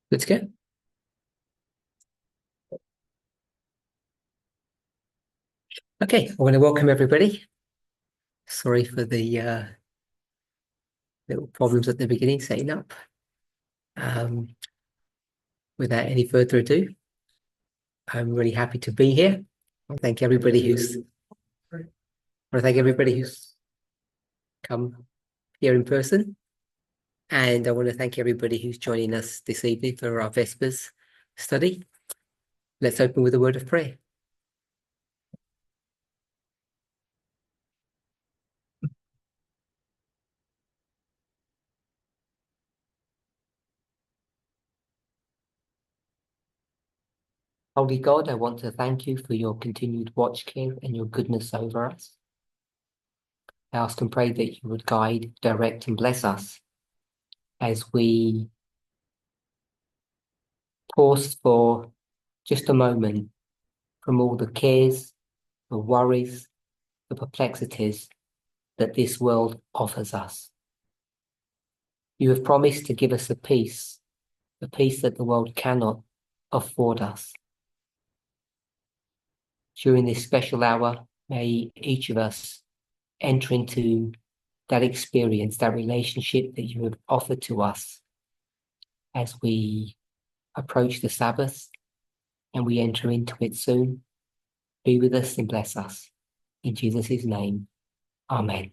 Good to go. Okay, I want to welcome everybody. Sorry for the little problems at the beginning setting up. Um, Without any further ado, I'm really happy to be here. I want to thank everybody who's come here in person, and I want to thank everybody who's joining us this evening for our Vespers study. Let's open with a word of prayer. Holy God, I want to thank you for your continued watch care and your goodness over us. I ask and pray that you would guide, direct, and bless us as we pause for just a moment from all the cares, the worries, the perplexities that this world offers us. You have promised to give us a peace that the world cannot afford us. During this special hour, may each of us enter into that experience, that relationship that you have offered to us as we approach the Sabbath and we enter into it soon. Be with us and bless us. In Jesus' name, amen.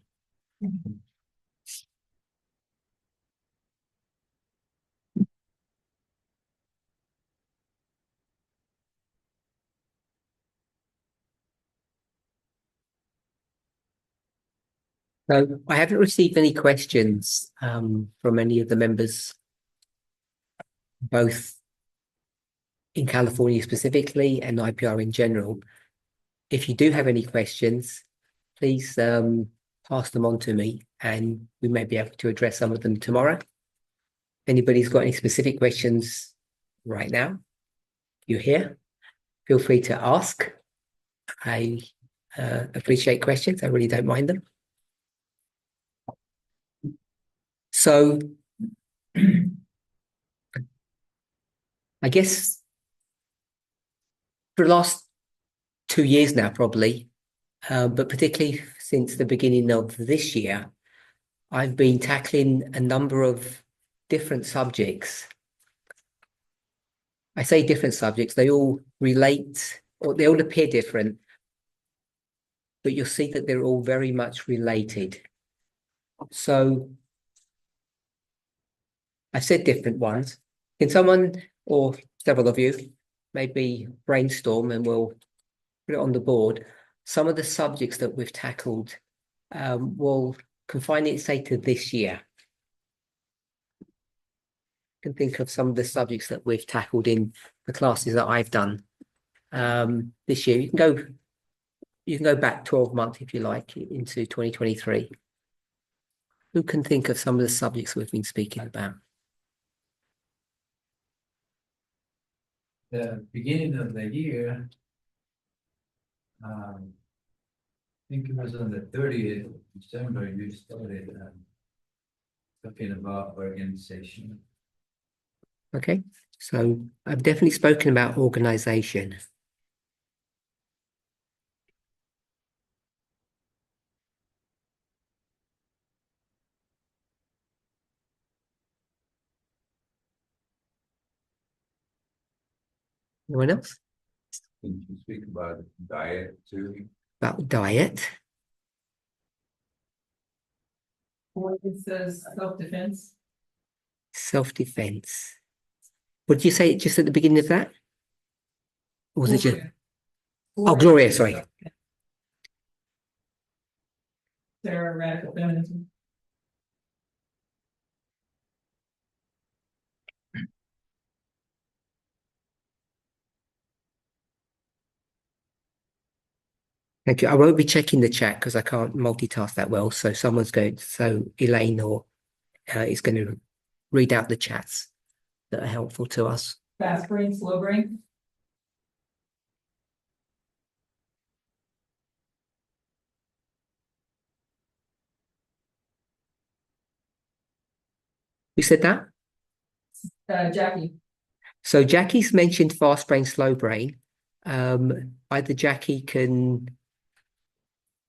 So I haven't received any questions from any of the members, both in California specifically and IPR in general. If you do have any questions, please pass them on to me and we may be able to address some of them tomorrow. If anybody's got any specific questions right now, you're here, feel free to ask. I appreciate questions. I really don't mind them. So I guess for the last 2 years now, probably, but particularly since the beginning of this year, I've been tackling a number of different subjects. I say different subjects, they all relate, or they all appear different, but you'll see that they're all very much related. So I've said different ones. Can someone or several of you maybe brainstorm and we'll put it on the board? Some of the subjects that we've tackled, we'll confine it, say, to this year. Can think of some of the subjects that we've tackled in the classes that I've done this year. You can go back 12 months if you like into 2023. Who can think of some of the subjects we've been speaking about? The beginning of the year, I think it was on the 30th of December, you started talking about organization. Okay, so I've definitely spoken about organization. Anyone else? Did you speak about diet too? About diet. Or it says self-defense. Self-defense. What did you say just at the beginning of that? Or was it just... Oh, Gloria, sorry. Sarah, radical feminism. Thank you. I won't be checking the chat because I can't multitask that well. So Elaine is going to read out the chats that are helpful to us. Fast brain, slow brain. Who said that? Jackie. So Jackie's mentioned fast brain, slow brain. Either Jackie can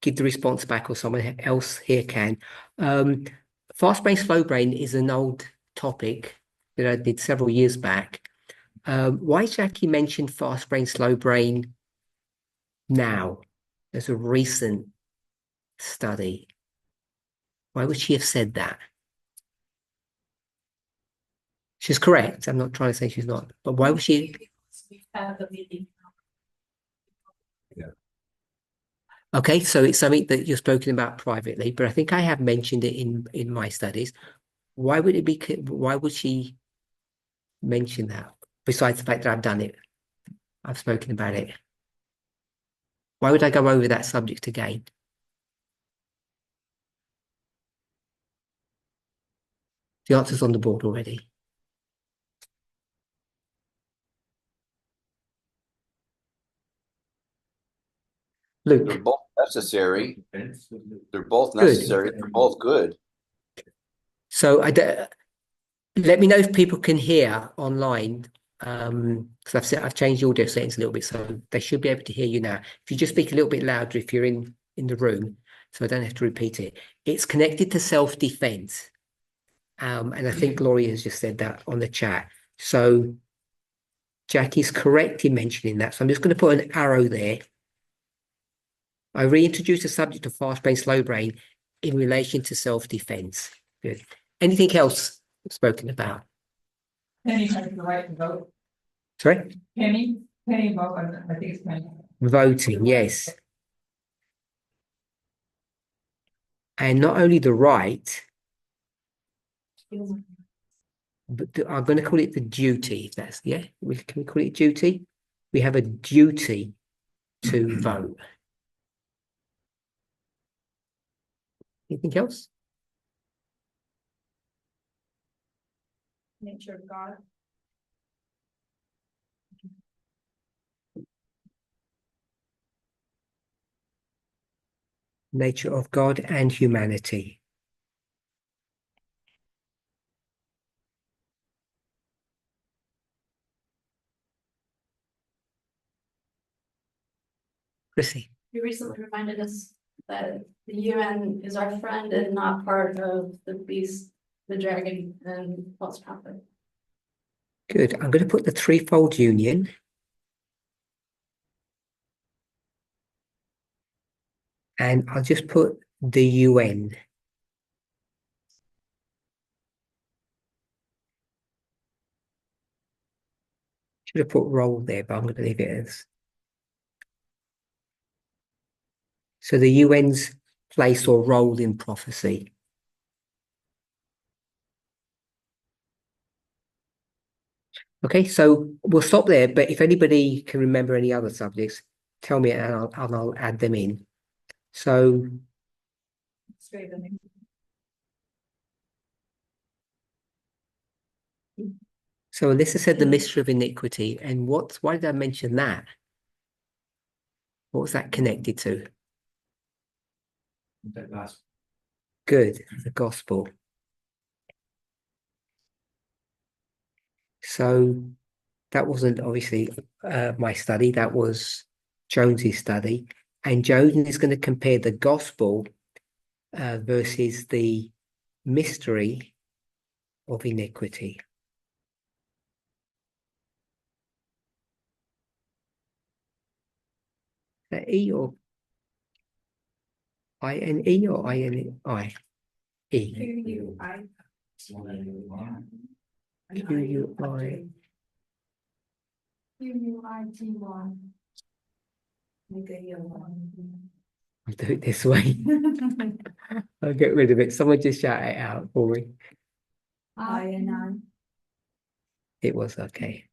give the response back or someone else here can. Fast brain, slow brain is an old topic that I did several years back. Why Jackie mentioned fast brain, slow brain now? There's a recent study. Why would she have said that? She's correct. I'm not trying to say she's not, but why would she? We have the meeting. Okay, so it's something that you're spoken about privately, but I think I have mentioned it in my studies. Why would it be? Why would she mention that? Besides the fact that I've done it, I've spoken about it. Why would I go over that subject again? The answer's on the board already. They're Luke, both necessary. They're both Good. necessary. They're both good. so let me know if people can hear online. Because I've changed the audio settings a little bit, so they should be able to hear you now. If you just speak a little bit louder, if you're in the room, so I don't have to repeat it. It's connected to self-defense, and I think Gloria has just said that on the chat. So Jackie's correct in mentioning that. So I'm just going to put an arrow there. I reintroduced the subject of fast brain, slow brain in relation to self-defense. Good. Anything else spoken about? Penny has the right to vote. Sorry? Penny vote, I think it's Penny. Voting, yes. And not only the right, but I'm going to call it the duty. That's, yeah, can we call it duty? We have a duty to vote. Anything else? Nature of God. Nature of God and humanity. Chrissy. You recently reminded us that the UN is our friend and not part of the beast, the dragon, and false prophet. Good. I'm going to put the threefold union. And I'll just put the UN. Should have put role there, but I'm going to leave it as. So the UN's place or role in prophecy. Okay, so we'll stop there, but if anybody can remember any other subjects, tell me and I'll add them in. So Alyssa said the mystery of iniquity. And why did I mention that? What was that connected to? That last, Good, the gospel. So that wasn't obviously my study, that was Jones's study. And Jones is going to compare the gospel versus the mystery of iniquity. Is that E or I-N-E or I-N-I? E. Q-U-I. Q-U-I. Q-U-I-T-Y. Make a yellow. I'll do it this way. I'll get rid of it. Someone just shout it out for me. I-N-I. It was okay.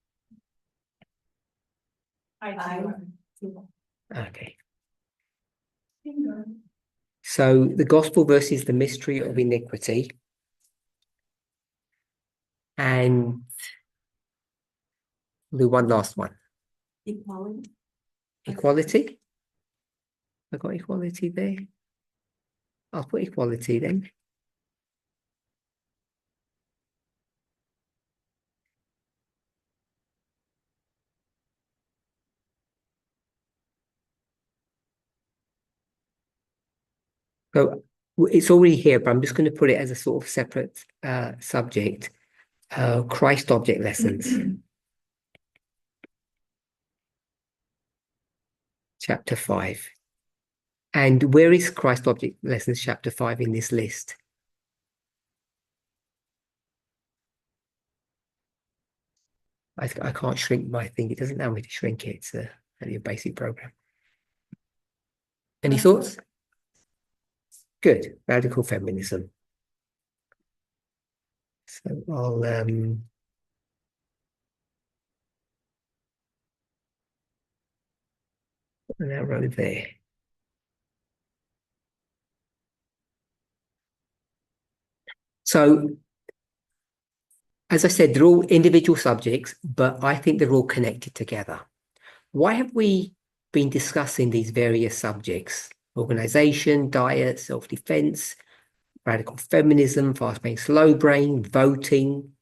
Okay. So the gospel versus the mystery of iniquity. And the one last one. Equality. Equality. I got equality there. I'll put equality then. So it's already here, but I'm just going to put it as a sort of separate subject. Christ object lessons. Chapter 5. And where is Christ object lessons chapter 5 in this list? I can't shrink my thing. It doesn't allow me to shrink it. It's only a basic program. Any thoughts? Good. Radical feminism. So I'll put an arrow there. So as I said, they're all individual subjects, but I think they're all connected together. Why have we been discussing these various subjects? Organization, diet, self-defense, radical feminism, fast-brain, slow brain, voting,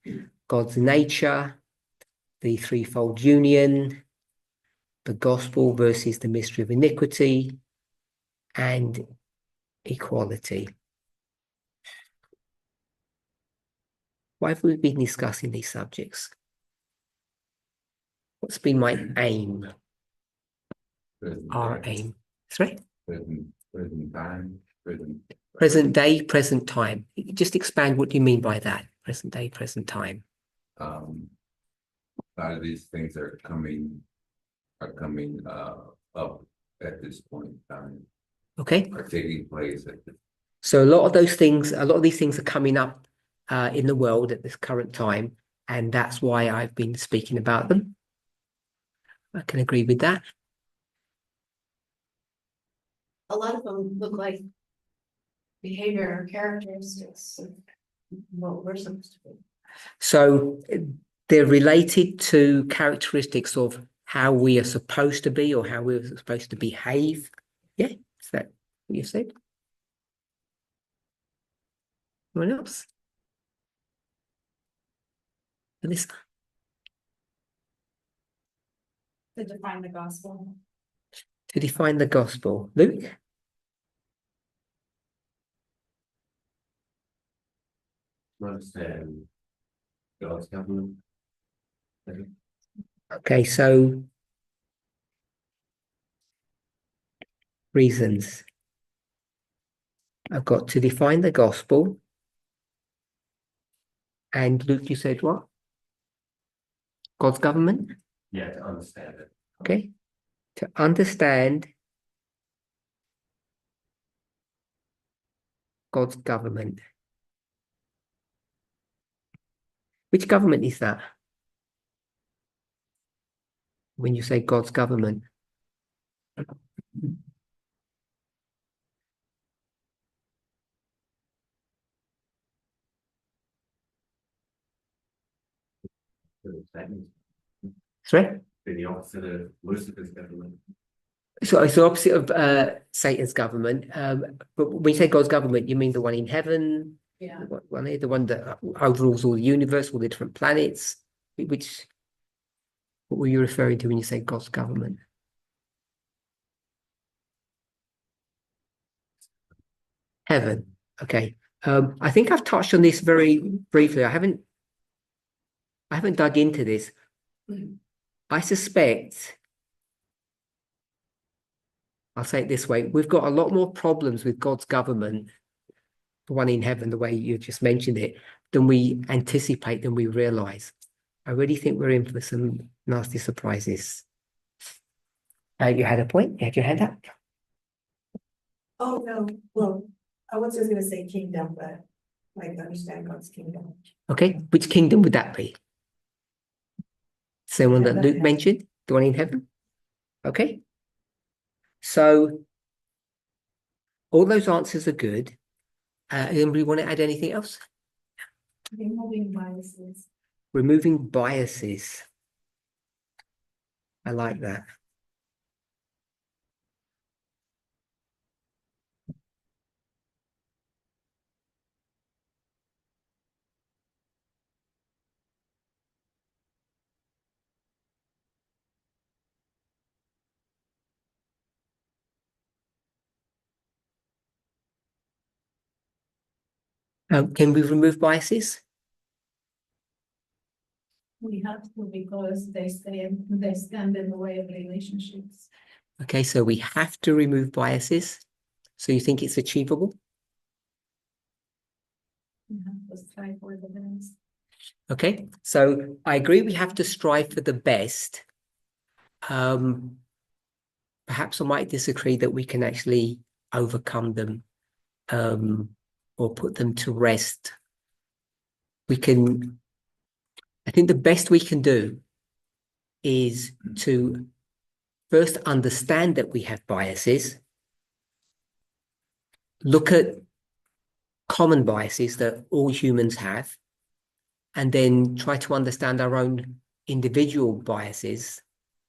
God's nature, the threefold union, the gospel versus the mystery of iniquity, and equality. Why have we been discussing these subjects? What's been my aim? Our aim. Sorry? Present time, Present day, present time. Just expand what you mean by that. Present day, present time. A lot of these things are coming up at this point in time, Okay. are taking place at this. So a lot of these things are coming up in the world at this current time, and that's why I've been speaking about them. I can agree with that. A lot of them look like behavior or characteristics of what we're supposed to be. So they're related to characteristics of how we are supposed to be or how we're supposed to behave. Yeah, is that what you said? Anyone else? This To define the gospel. to define the gospel. Luke? Understand God's government. Okay, so reasons. I've got to define the gospel. And Luke, you said what? God's government? Yeah, to understand it. Okay. To understand God's government. Which government is that? When you say God's government? Sorry? The opposite of Lucifer's government. So it's the opposite of Satan's government. But when you say God's government, you mean the one in heaven? Yeah. The one that overrules all the universe, all the different planets? What were you referring to when you say God's government? Heaven. Okay. I think I've touched on this very briefly. I haven't dug into this. I suspect, I'll say it this way, we've got a lot more problems with God's government, the one in heaven, the way you just mentioned it, than we anticipate, than we realize. I really think we're in for some nasty surprises. You had a point? You had your hand up? Oh, no, well, I was just gonna say kingdom, but like understand God's kingdom. Okay, which kingdom would that be? Same one that Luke mentioned, the one in heaven? Okay. So all those answers are good. Anybody want to add anything else? Removing biases. Removing biases. I like that. Can we remove biases? We have to because they stand in the way of relationships. Okay, so we have to remove biases. So you think it's achievable? We have to strive for the best. Okay, so I agree we have to strive for the best. Perhaps I might disagree that we can actually overcome them or put them to rest. I think the best we can do is to first understand that we have biases, look at common biases that all humans have, and then try to understand our own individual biases,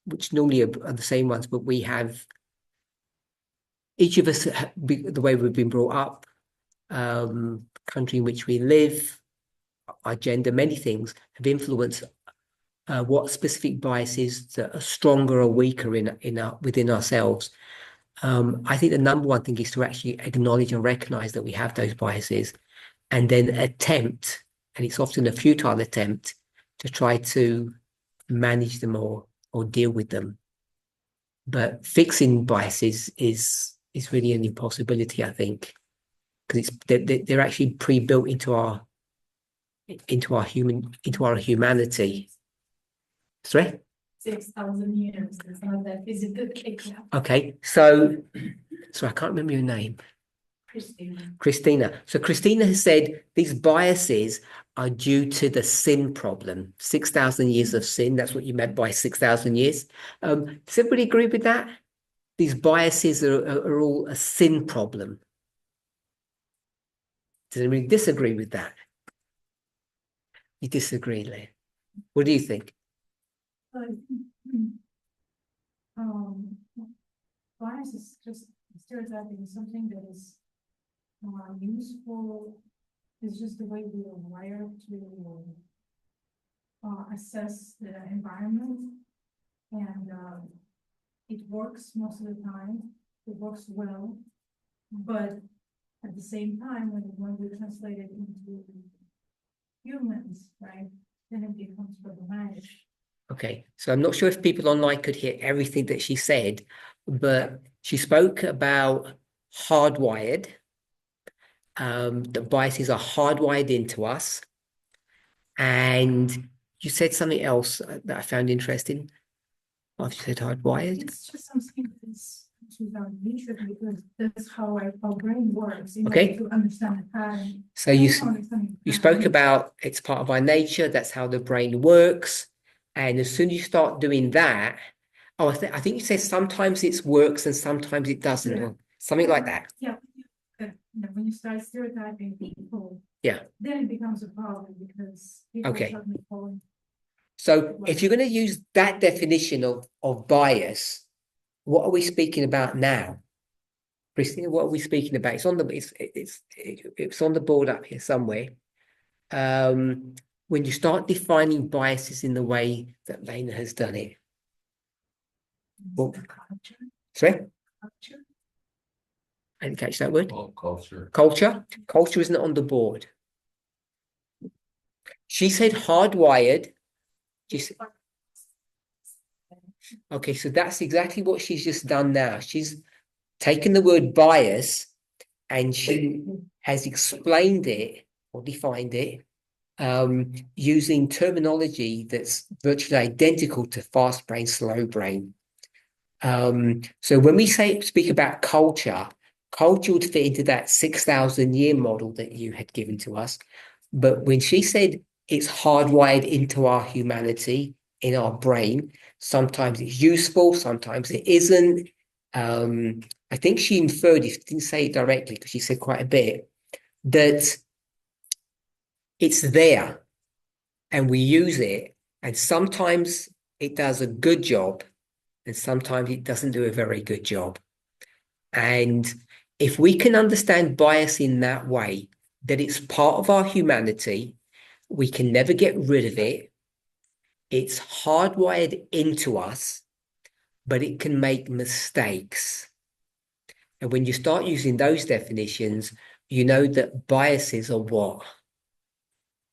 which normally are the same ones, but we have, each of us, the way we've been brought up, country in which we live, our gender, many things have influenced what specific biases that are stronger or weaker within ourselves. I think the number one thing is to actually acknowledge and recognize that we have those biases and then attempt, and it's often a futile attempt, to try to manage them or deal with them. But fixing biases is really an impossibility, I think, because they're actually pre-built into our humanity. Sorry? 6,000 years, it's not that physical cake. Okay, so I can't remember your name. Christina. Christina. So Christina has said these biases are due to the sin problem. 6,000 years of sin. That's what you meant by 6,000 years. Does everybody agree with that? These biases are all a sin problem. Does anybody disagree with that? You disagree, Leah. What do you think? Bias is just stereotyping is something that is useful. It's just the way we are wired to assess the environment, and it works most of the time. It works well, but at the same time, when we translate it into humans, right, then it becomes problematic. Okay, so I'm not sure if people online could hear everything that she said, but she spoke about hardwired. The biases are hardwired into us. And you said something else that I found interesting. After you said hardwired. It's just something that's our nature because that's how our brain works in Okay. order to understand the pattern. So you spoke about it's part of our nature. That's how the brain works. And as soon as you start doing that, I think you said sometimes it works and sometimes it doesn't, Yeah. or something like that. Yeah, when you start stereotyping people. Yeah. Then it becomes a problem because people Okay. suddenly fall. So if you're going to use that definition of bias, what are we speaking about now? Christina, what are we speaking about? It's on the board up here somewhere. When you start defining biases in the way that Lena has done it. Well, Culture. sorry, Culture. I didn't catch that word. Well, culture. Culture isn't on the board. She said hardwired. Okay, so that's exactly what she's just done now. She's taken the word bias and she has explained it or defined it using terminology that's virtually identical to fast brain, slow brain. So when we speak about culture would fit into that 6,000 year model that you had given to us. But when she said it's hardwired into our humanity, in our brain, sometimes it's useful, sometimes it isn't. I think she inferred, if she didn't say it directly, because she said quite a bit, that it's there and we use it, and sometimes it does a good job, and sometimes it doesn't do a very good job. And if we can understand bias in that way, that it's part of our humanity, we can never get rid of it. It's hardwired into us, but it can make mistakes. And when you start using those definitions, you know that biases are what?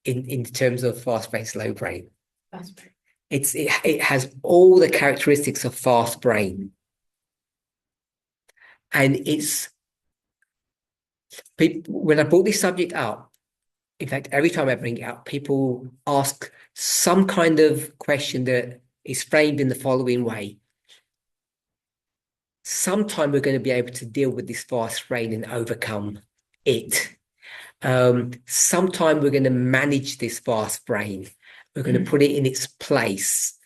In terms of fast brain, slow brain. That's right. It has all the characteristics of fast brain. And it's people, when I brought this subject up, in fact, every time I bring it up, people ask some kind of question that is framed in the following way. Sometime we're going to be able to deal with this fast brain and overcome it. Sometime we're going to manage this fast brain. We're going to put it in its place.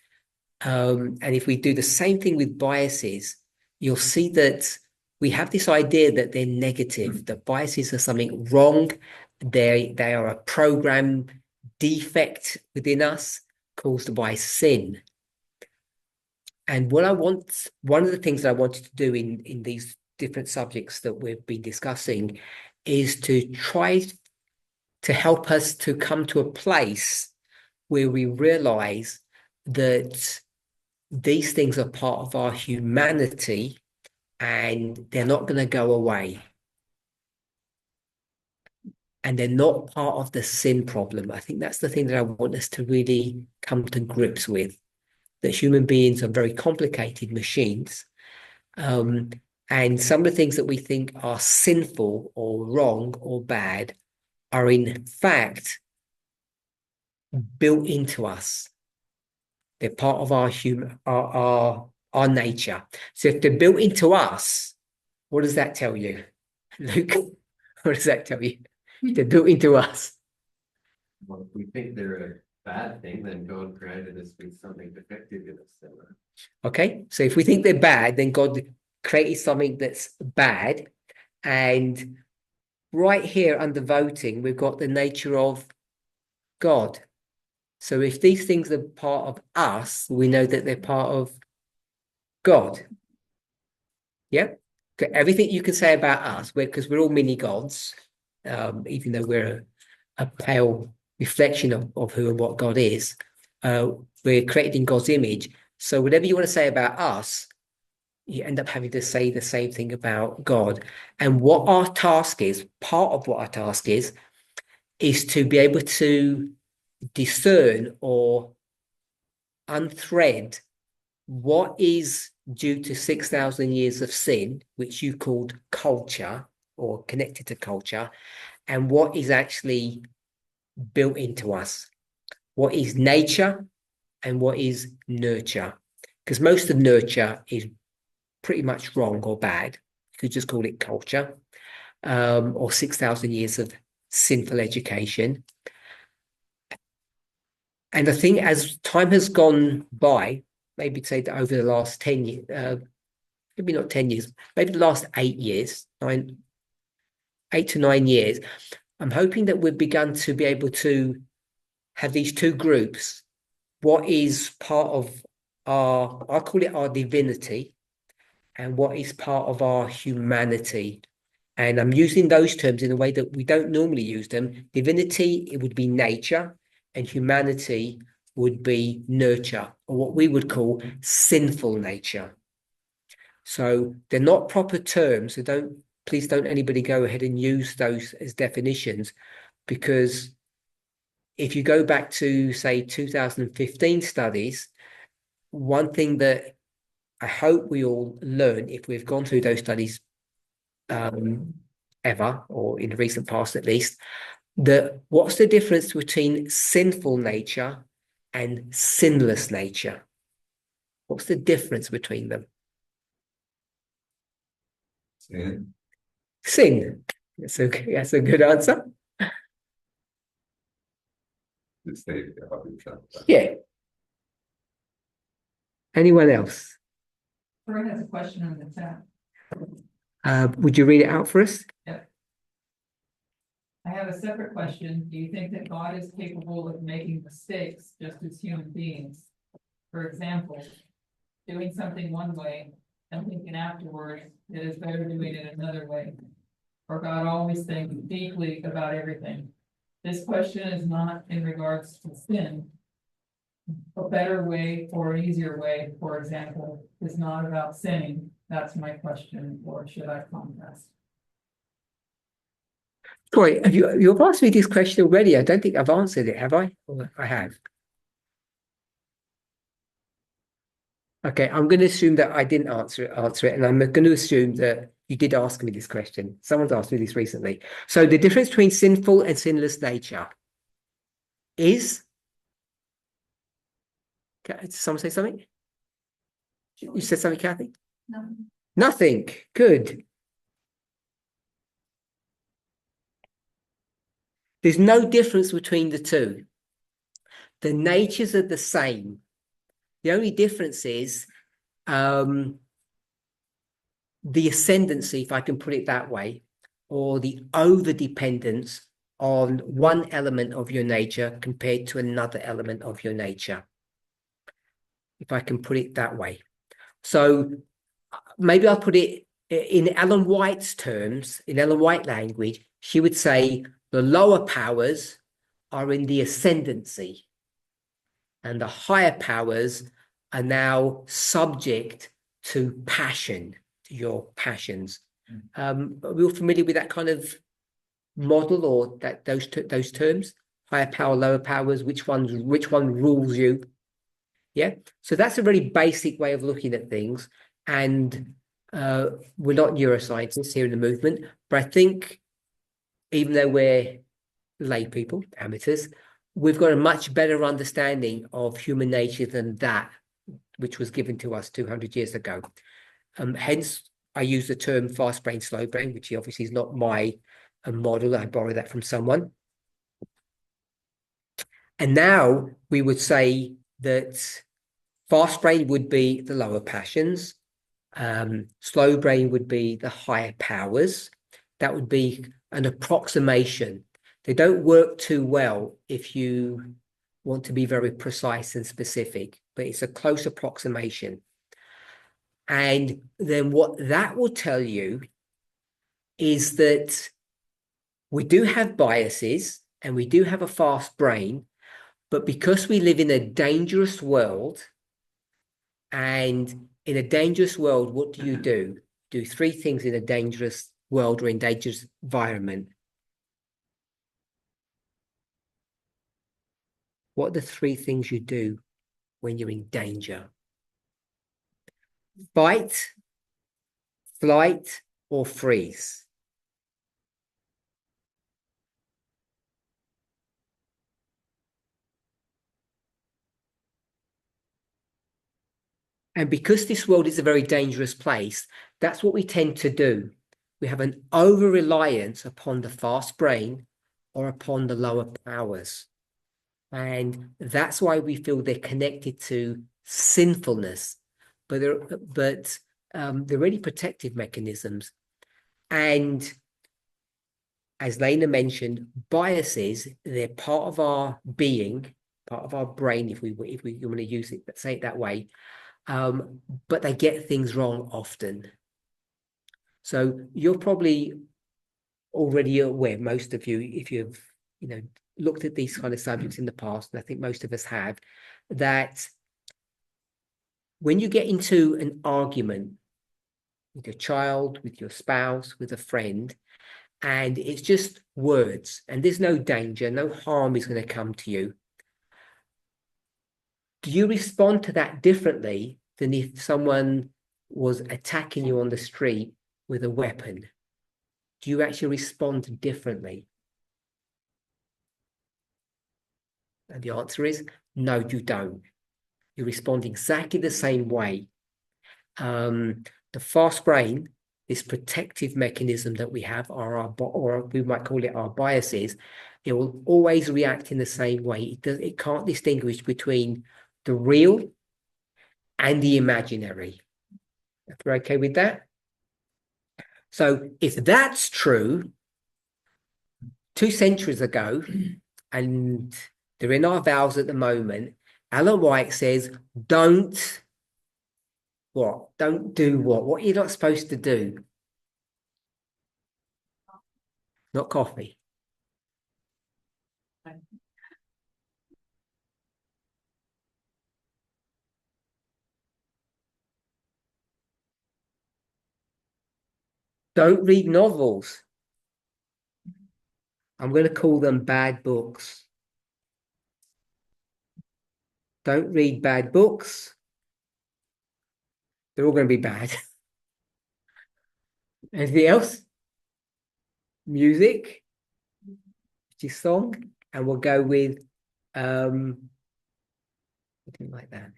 And if we do the same thing with biases, you'll see that we have this idea that they're negative, that biases are something wrong. They are a program defect within us caused by sin. And one of the things that I wanted to do in these different subjects that we've been discussing is to try to help us to come to a place where we realize that these things are part of our humanity and they're not going to go away. And they're not part of the sin problem. I think that's the thing that I want us to really come to grips with, that human beings are very complicated machines. And some of the things that we think are sinful or wrong or bad are in fact built into us. They're part of our nature. So if they're built into us, what does that tell you, Luke? What does that tell you? They're built into us. Well, if we think they're a bad thing, then God created us with something defective in us. Okay, so if we think they're bad, then God created something that's bad. And right here under voting, we've got the nature of God. So if these things are part of us, we know that they're part of God. Yeah. Okay. Everything you can say about us, because we're all mini gods, even though we're a pale reflection of who and what God is, we're created in God's image. So whatever you want to say about us, you end up having to say the same thing about God. And what our task is, part of what our task is to be able to discern or unthread what is due to 6,000 years of sin, which you called culture or connected to culture, and what is actually built into us, what is nature and what is nurture. Because most of nurture is pretty much wrong or bad. You could just call it culture, or 6,000 years of sinful education. And I think as time has gone by, maybe say that over the last 10 years, maybe not 10 years, maybe the last 8 years, 8 to 9 years, I'm hoping that we've begun to be able to have these two groups. What is part of I'll call it our divinity, and what is part of our humanity. And I'm using those terms in a way that we don't normally use them. Divinity, it would be nature, and humanity would be nurture, or what we would call sinful nature. So they're not proper terms. So please don't anybody go ahead and use those as definitions, because if you go back to, say, 2015 studies, one thing that I hope we all learn, if we've gone through those studies ever, or in the recent past at least, that what's the difference between sinful nature and sinless nature? What's the difference between them? Sin. Sin. That's a good answer. The state of yourself. Yeah. Anyone else? Troy has a question on the chat. Would you read it out for us? I have a separate question. Do you think that God is capable of making mistakes just as human beings? For example, doing something one way and thinking afterwards it is better doing it another way. Or God always thinks deeply about everything. This question is not in regards to sin. A better way or an easier way, for example, is not about sinning. That's my question, or should I contest? Troy, you've asked me this question already. I don't think I've answered it, have I? Or I have. Okay, I'm going to assume that I didn't answer it, and I'm going to assume that you did ask me this question. Someone's asked me this recently. So the difference between sinful and sinless nature is. Did someone say something? You said something, Kathy? No. Nothing. Good. There's no difference between the two. The natures are the same. The only difference is the ascendancy, if I can put it that way, or the over dependence on one element of your nature compared to another element of your nature, if I can put it that way. So maybe I'll put it in Ellen White's terms, in Ellen White language, she would say the lower powers are in the ascendancy and the higher powers are now subject to passion, to your passions. Are we all familiar with that kind of model or that those terms? Higher power, lower powers, which one rules you? Yeah. So that's a very basic way of looking at things. And we're not neuroscientists here in the movement, but I think even though we're lay people, amateurs, we've got a much better understanding of human nature than that which was given to us 200 years ago. Hence, I use the term fast brain, slow brain, which obviously is not my model. I borrowed that from someone. And now we would say that fast brain would be the lower passions. Slow brain would be the higher powers. That would be an approximation. They don't work too well if you want to be very precise and specific, but it's a close approximation. And then what that will tell you is that we do have biases and we do have a fast brain, but because we live in a dangerous world, and in a dangerous world, what do? Do three things in a dangerous world or in dangerous environment. What are the three things you do when you're in danger? Fight, flight, or freeze. And because this world is a very dangerous place, that's what we tend to do. We have an over-reliance upon the fast brain or upon the lower powers. And that's why we feel they're connected to sinfulness, but they're really protective mechanisms. And as Lena mentioned, biases, they're part of our being, part of our brain, if we want to use it, but say it that way. But they get things wrong often. So you're probably already aware, most of you, if you've looked at these kind of subjects in the past, and I think most of us have, that when you get into an argument with your child, with your spouse, with a friend, and it's just words, and there's no danger, no harm is going to come to you, do you respond to that differently than if someone was attacking you on the street with a weapon? Do you actually respond differently? And the answer is no, you don't. You respond exactly the same way. The fast brain, this protective mechanism that we have, or we might call it our biases, it will always react in the same way. It can't distinguish between the real and the imaginary. If we're okay with that? So if that's true, 2 centuries ago, and they're in our vows at the moment, Ellen White says, don't what? Don't do what? What you're not supposed to do. Not coffee. Don't read novels. I'm going to call them bad books. Don't read bad books. They're all going to be bad. Anything else? Music, which is song, and we'll go with something like that.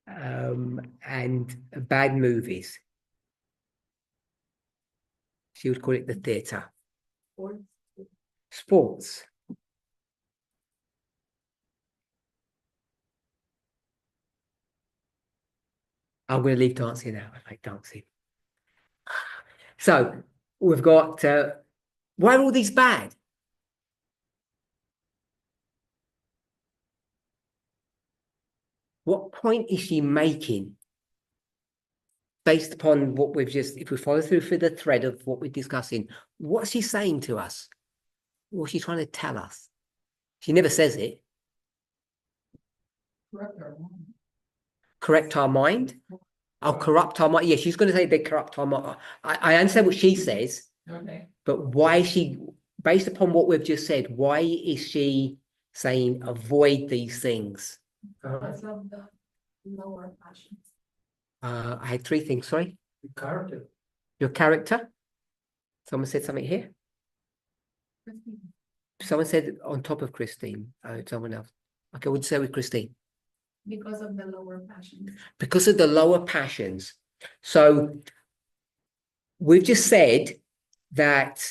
And bad movies. She would call it the theatre. Sports. I'm going to leave dancing now. I like dancing. So we've got, why are all these bad? What point is she making? Based upon what we've just, if we follow through for the thread of what we're discussing, what's she saying to us? What's she trying to tell us? She never says it. Correct our mind. I'll corrupt our mind. Yeah, she's going to say they corrupt our mind. I understand what she says. Okay. But why is she, based upon what we've just said, why is she saying avoid these things? Because of the lower passions. I had three things, sorry. Character. Your character. Someone said something here. Someone said on top of Christine. Someone else. Okay, we'll say with Christine. Because of the lower passions. Because of the lower passions. So we've just said that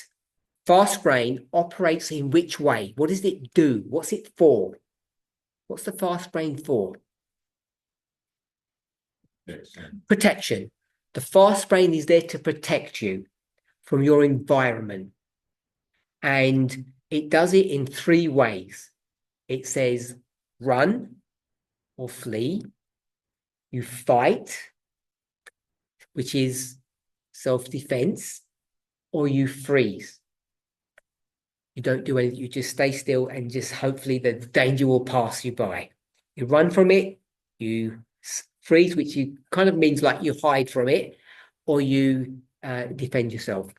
fast brain operates in which way? What does it do? What's it for? What's the fast brain for? Protection. The fast brain is there to protect you from your environment. And it does it in three ways. It says run or flee. You fight, which is self-defense, or you freeze. You don't do anything, you just stay still and just hopefully the danger will pass you by. You run from it, you freeze, which you kind of means like you hide from it, or you defend yourself.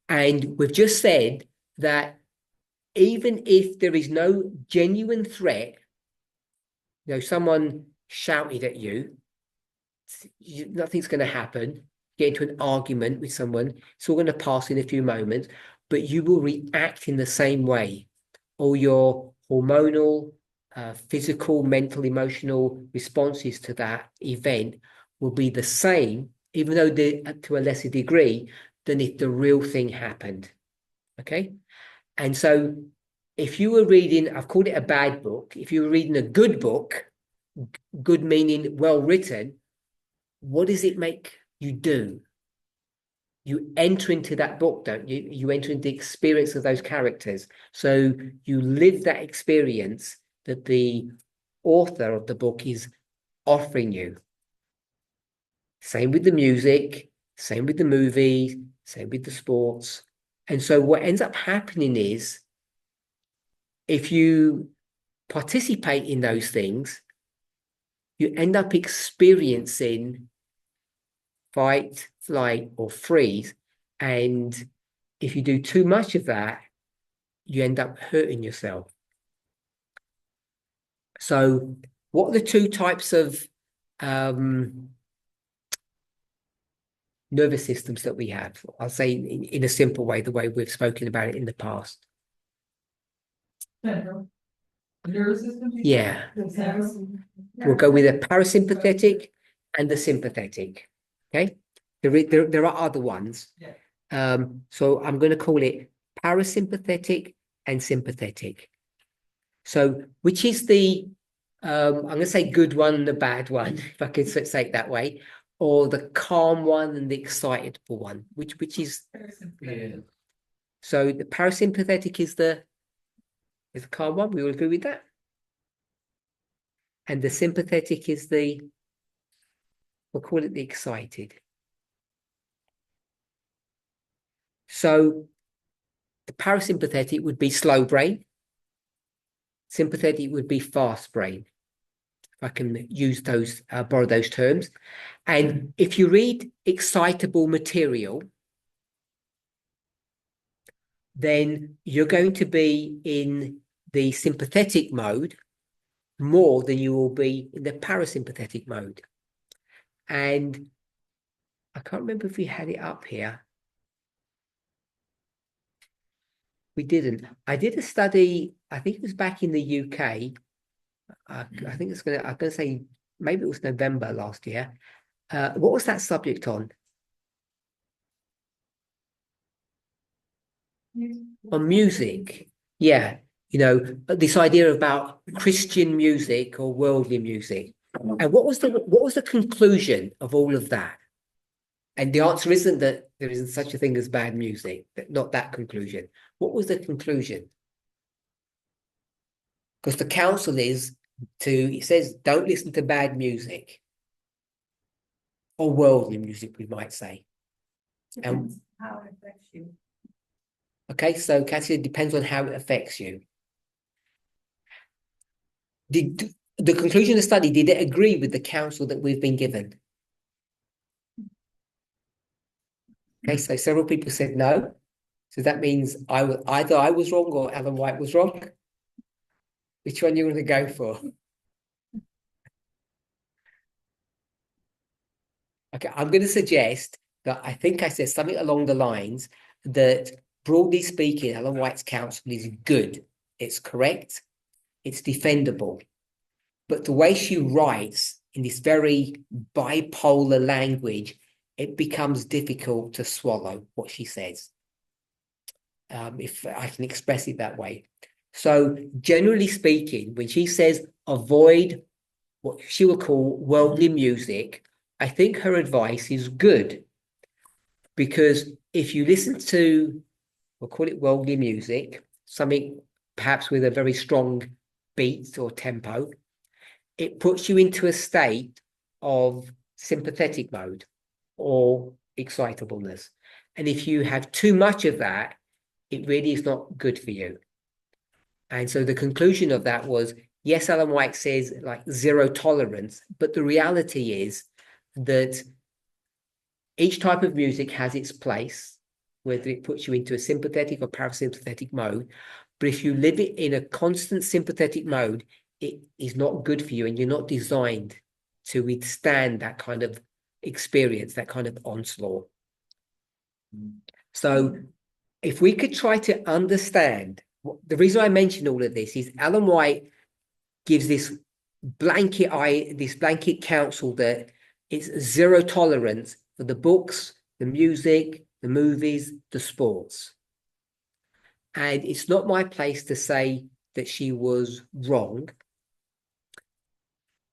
And we've just said that even if there is no genuine threat, someone shouted at you, nothing's going to happen. Get into an argument with someone, it's all going to pass in a few moments, but you will react in the same way. All your hormonal, physical, mental, emotional responses to that event will be the same, even though to a lesser degree than if the real thing happened. Okay? And so if you were reading, I've called it a bad book, if you were reading a good book, good meaning well written, what does it make you do? You enter into that book, don't you? You enter into the experience of those characters. So you live that experience that the author of the book is offering you. Same with the music, same with the movies, same with the sports. And so what ends up happening is if you participate in those things, you end up experiencing fight, flight, or freeze. And if you do too much of that, you end up hurting yourself. So what are the two types of nervous systems that we have? I'll say in a simple way, the way we've spoken about it in the past. Central nervous system? Yeah. Central? We'll go with a parasympathetic and the sympathetic. Okay. There are other ones. Yeah. So I'm going to call it parasympathetic and sympathetic. So which is the I'm going to say good one and the bad one, if I could say it that way, or the calm one and the excitable one, which is so the parasympathetic is the calm one. We will agree with that. And the sympathetic is we'll call it the excited. So the parasympathetic would be slow brain. Sympathetic would be fast brain. if I can use those, borrow those terms. And if you read excitable material, then you're going to be in the sympathetic mode more than you will be in the parasympathetic mode. And I can't remember if we had it up here. We didn't. I did a study, I think it was back in the UK. I think I'm gonna say maybe it was November last year. What was that subject on? On music. Yeah. You know, this idea about Christian music or worldly music. And what was the conclusion of all of that? And the answer isn't that there isn't such a thing as bad music, not that conclusion. What was the conclusion? Because the counsel it says, don't listen to bad music or worldly music, we might say. Depends how it affects you. Okay, so Cassie, it depends on how it affects you. Did the conclusion of the study, did it agree with the counsel that we've been given? Okay, so several people said no. So that means either I was wrong or Alan White was wrong. Which one you want to go for? Okay, I'm going to suggest that I think I said something along the lines that, broadly speaking, Alan White's counsel is good. It's correct. It's defendable. But the way she writes in this very bipolar language, it becomes difficult to swallow what she says, if I can express it that way. So generally speaking, when she says avoid what she will call worldly music, I think her advice is good. Because if you listen to, we'll call it worldly music, something perhaps with a very strong beat or tempo, it puts you into a state of sympathetic mode or excitableness. And if you have too much of that, it really is not good for you. And so the conclusion of that was, yes, Alan White says like zero tolerance, but the reality is that each type of music has its place, whether it puts you into a sympathetic or parasympathetic mode. But if you live it in a constant sympathetic mode, it is not good for you, and you're not designed to withstand that kind of experience, that kind of onslaught. So if we could try to understand, the reason I mention all of this is Alan White gives this blanket counsel that it's zero tolerance for the books, the music, the movies, the sports. And it's not my place to say that she was wrong.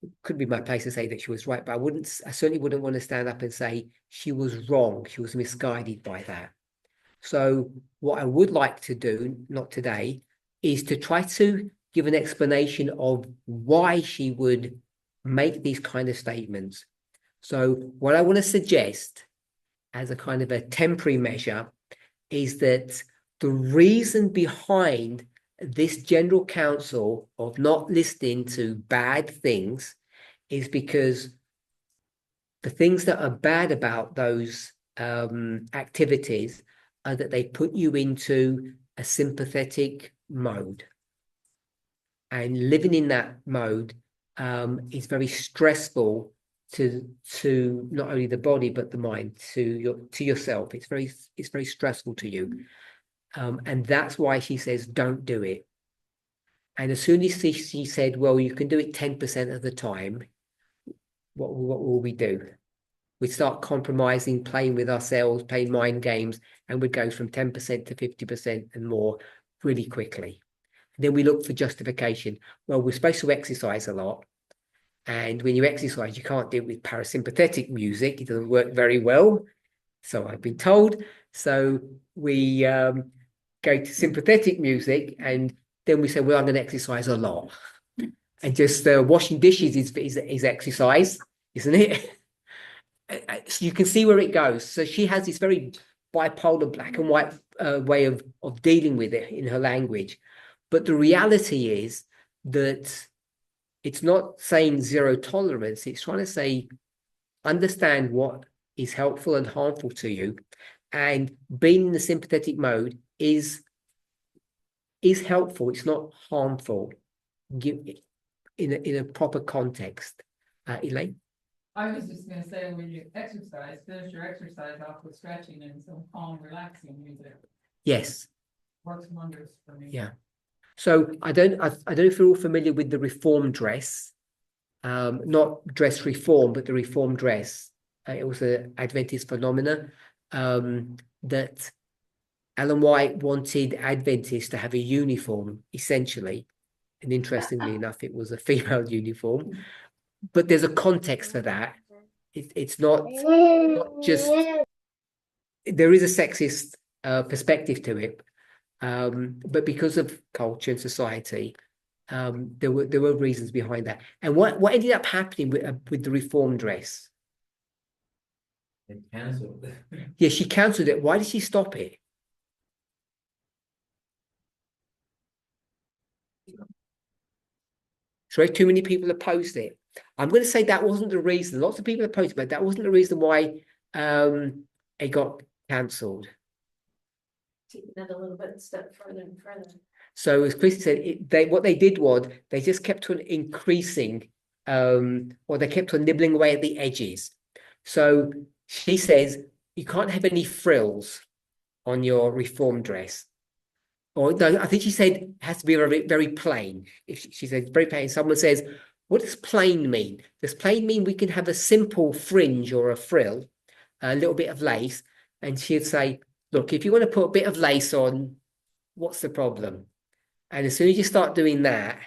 It could be my place to say that she was right, but I certainly wouldn't want to stand up and say she was wrong. She was misguided by that. So what I would like to do, not today, is to try to give an explanation of why she would make these kind of statements. So what I want to suggest as a kind of a temporary measure is that the reason behind this general counsel of not listening to bad things is because the things that are bad about those activities are that they put you into a sympathetic mode. And living in that mode is very stressful to not only the body but the mind, to yourself. It's very stressful to you. And that's why she says don't do it. And as soon as she said, well, you can do it 10% of the time, what will we do? We'd start compromising, playing with ourselves, playing mind games, and we'd go from 10% to 50% and more really quickly. And then we look for justification. Well, we're supposed to exercise a lot. And when you exercise, you can't do it with parasympathetic music. It doesn't work very well. So I've been told. So we go to sympathetic music, and then we say, well, I'm going to exercise a lot. And just washing dishes is exercise, isn't it? So you can see where it goes. So she has this very bipolar black and white way of dealing with it in her language. But the reality is that it's not saying zero tolerance. It's trying to say, understand what is helpful and harmful to you, and being in the sympathetic mode is helpful. It's not harmful. Give in a proper context. Elaine? I was just gonna say, when you exercise, finish your exercise off with stretching and some calm, relaxing music. Yes. Works wonders for me. Yeah. So I don't know if you're all familiar with the reform dress. Not dress reform, but the reform dress. It was an Adventist phenomena that Ellen White wanted Adventists to have a uniform, essentially. And interestingly enough, it was a female uniform. But there's a context for that. It's not just, there is a sexist perspective to it. But because of culture and society, there were reasons behind that. And what ended up happening with the reform dress? They canceled. Yeah, she cancelled it. Why did she stop it? So too many people opposed it. I'm going to say that wasn't the reason. Lots of people opposed it, but that wasn't the reason why it got cancelled. Taking that a little bit step further and further. So as Christy said, what they did was they just kept on increasing, or they kept on nibbling away at the edges. So she says you can't have any frills on your reform dress. Or no, I think she said it has to be very, very plain. If she said very plain, someone says, what does plain mean? Does plain mean we can have a simple fringe or a frill, a little bit of lace? And she'd say, look, if you want to put a bit of lace on, what's the problem? And as soon as you start doing that,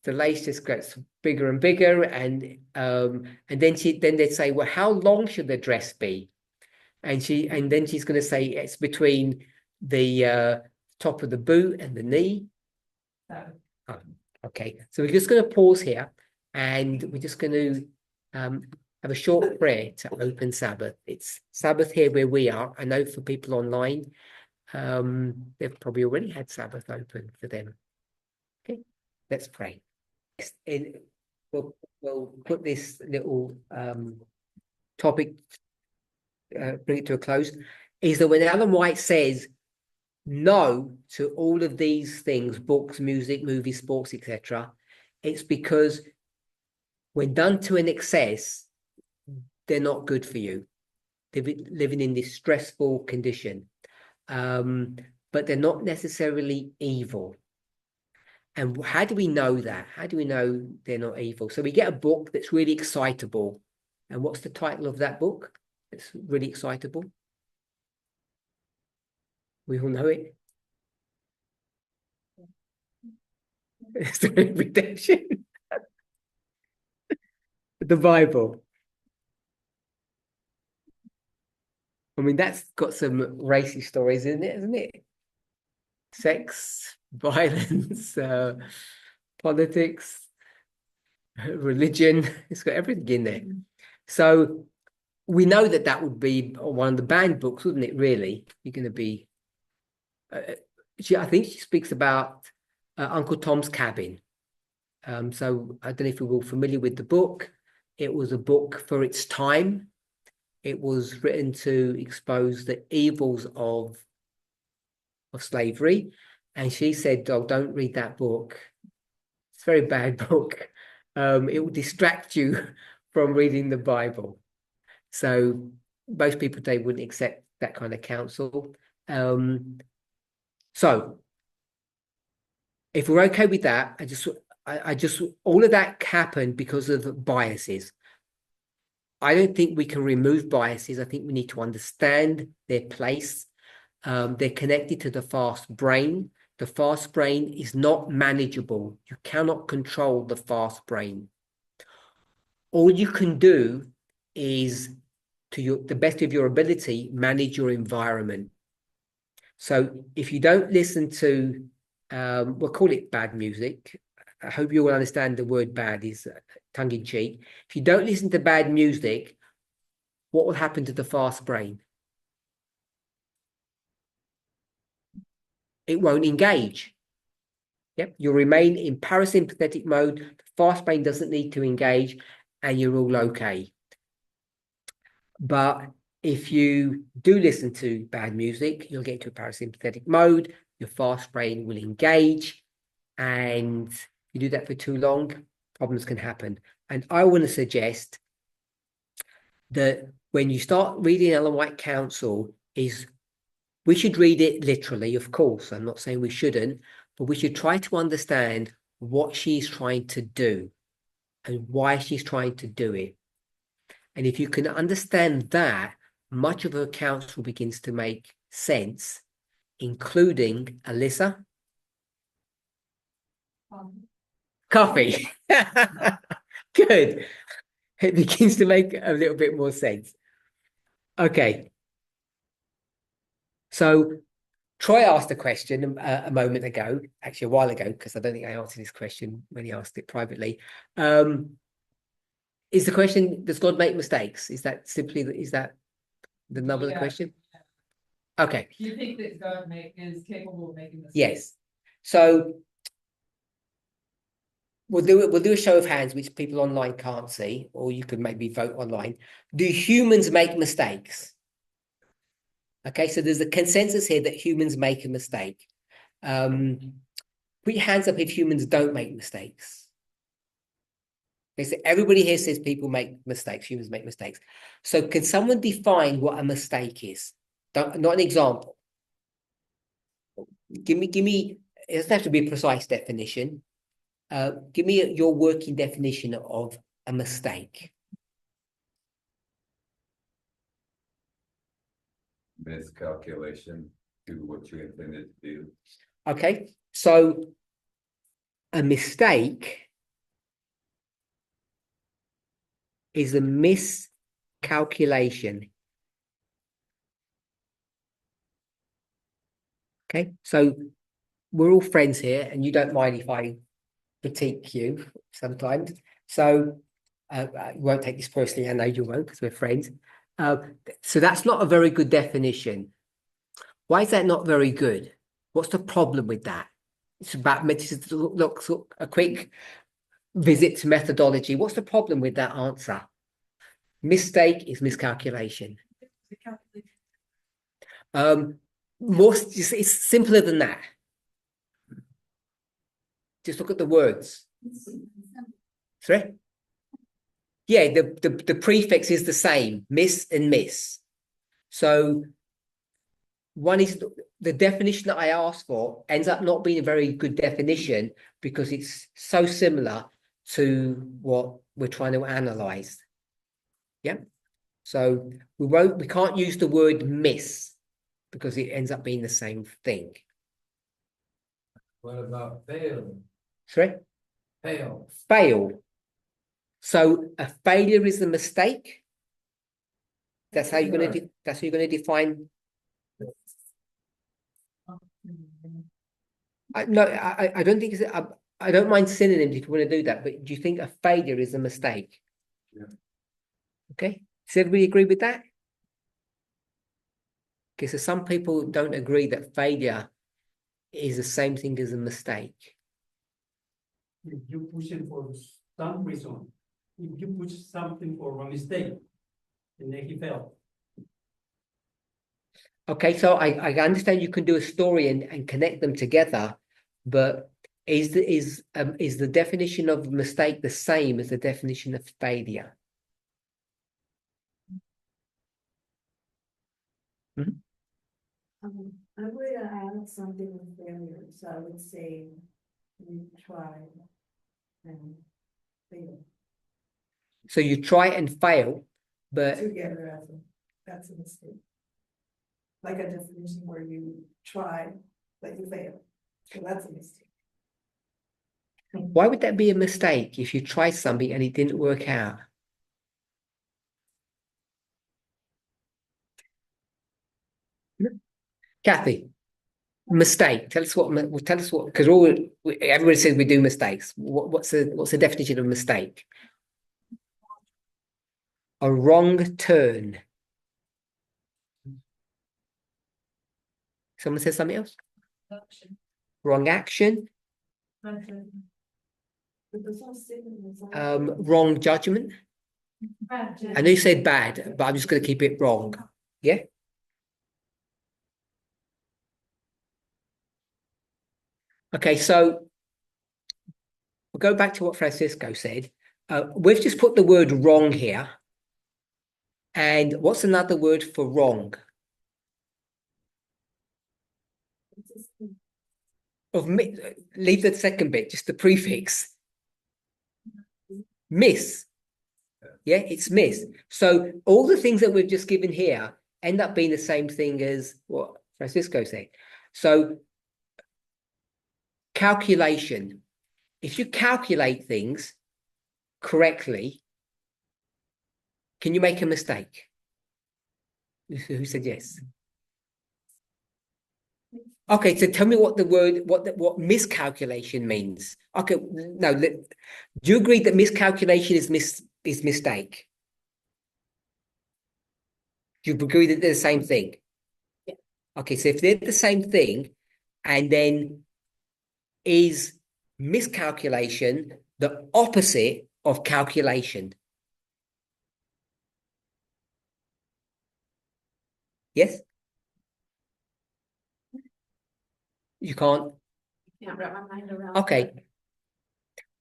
the lace just gets bigger and bigger. And then they'd say, well, how long should the dress be? And then she's going to say it's between the top of the boot and the knee. Oh, okay, so we're just going to pause here, and we're just going to have a short prayer to open Sabbath. It's Sabbath here where we are. I know for people online, they've probably already had Sabbath open for them. Okay, let's pray. We'll put this little topic, bring it to a close. Is that when Ellen White says no to all of these things, books, music, movies, sports, etc., it's because when done to an excess, they're not good for you. They're living in this stressful condition, but they're not necessarily evil. And how do we know that? How do we know they're not evil? So we get a book that's really excitable. And what's the title of that book? It's really excitable. We all know it. Redemption. The Bible. I mean, that's got some racy stories in it, isn't it? Sex, violence, politics, religion. It's got everything in there. So we know that would be one of the banned books, wouldn't it? Really, you're going to be. I think she speaks about Uncle Tom's Cabin. So I don't know if you're all familiar with the book. It was a book for its time. It was written to expose the evils of slavery. And she said, oh, don't read that book. It's a very bad book. It will distract you from reading the Bible. So most people today wouldn't accept that kind of counsel. So if we're okay with that, I just all of that happened because of biases. I don't think we can remove biases. I think we need to understand their place. They're connected to the fast brain. The fast brain is not manageable. You cannot control the fast brain. All you can do is, to the best of your ability, manage your environment. So if you don't listen to, we'll call it bad music. I hope you all understand the word bad is tongue in cheek. If you don't listen to bad music, what will happen to the fast brain? It won't engage. Yep, you'll remain in parasympathetic mode. The fast brain doesn't need to engage, and you're all okay. But if you do listen to bad music, you'll get into a parasympathetic mode. Your fast brain will engage, and if you do that for too long, problems can happen. And I want to suggest that when you start reading Ellen White Counsel, we should read it literally, of course. I'm not saying we shouldn't, but we should try to understand what she's trying to do and why she's trying to do it. And if you can understand that, much of her counsel begins to make sense, including Alyssa. Coffee. Good. It begins to make a little bit more sense. Okay. So Troy asked a question a moment ago, actually a while ago, because I don't think I answered this question when he asked it privately. Is the question, does God make mistakes? Is that the number of the question? Okay. Do you think that God is capable of making mistakes? Yes. So we'll do a show of hands, which people online can't see, or you could maybe vote online. Do humans make mistakes? Okay, so there's a consensus here that humans make a mistake. Put your hands up if humans don't make mistakes. Okay, so everybody here says people make mistakes, humans make mistakes. So can someone define what a mistake is? Not an example. Give me, it doesn't have to be a precise definition. Give me your working definition of a mistake. Miscalculation to what you intended to do. Okay, so a mistake is a miscalculation. Okay, so we're all friends here, and you don't mind if I critique you sometimes. So I won't take this personally. I know you won't because we're friends. So that's not a very good definition. Why is that not very good? What's the problem with that? It's about look a quick visit to methodology. What's the problem with that answer? Mistake is miscalculation. It's simpler than that. Just look at the words. Sorry? Yeah, the prefix is the same, miss and miss. So one is the definition that I asked for ends up not being a very good definition because it's so similar to what we're trying to analyze. Yeah. So we can't use the word miss because it ends up being the same thing. What about fail? Sorry? Fail. Fail. So a failure is a mistake. That's how you're going to define. No, I don't think I don't mind synonyms if you want to do that, but do you think a failure is a mistake? Yeah. Okay. Does everybody agree with that? Okay, so some people don't agree that failure is the same thing as a mistake. If you push it for some reason, if you push something for a mistake, and then he failed. Okay, so I understand you can do a story and connect them together, but is the definition of mistake the same as the definition of failure? I would add something with failure, so I would say we tried and failed. So you try and fail, but Together that's a mistake. Like a definition where you try, but you fail. So that's a mistake. why would that be a mistake if you try something and it didn't work out? Kathy, mistake. Tell us what, because everybody says we do mistakes. What's the definition of mistake? A wrong turn. Someone says something else? Wrong action. Bad judgment. But there's no statement. Wrong judgment. Bad I know you judgment. said bad, but I'm just going to keep it wrong. Yeah. Okay, so we'll go back to what Francisco said. We've just put the word wrong here. And what's another word for wrong? Leave the second bit, just the prefix. Miss. Yeah, it's miss. So all the things that we've just given here end up being the same thing as what Francisco said. So calculation. If you calculate things correctly, can you make a mistake? Who said yes? Okay, so tell me what the word, what miscalculation means. Okay, no, do you agree that miscalculation is mistake? Do you agree that they're the same thing? Yeah. Okay, so if they're the same thing, and then is miscalculation the opposite of calculation? Yes? You can't? Can't wrap my mind around. Okay.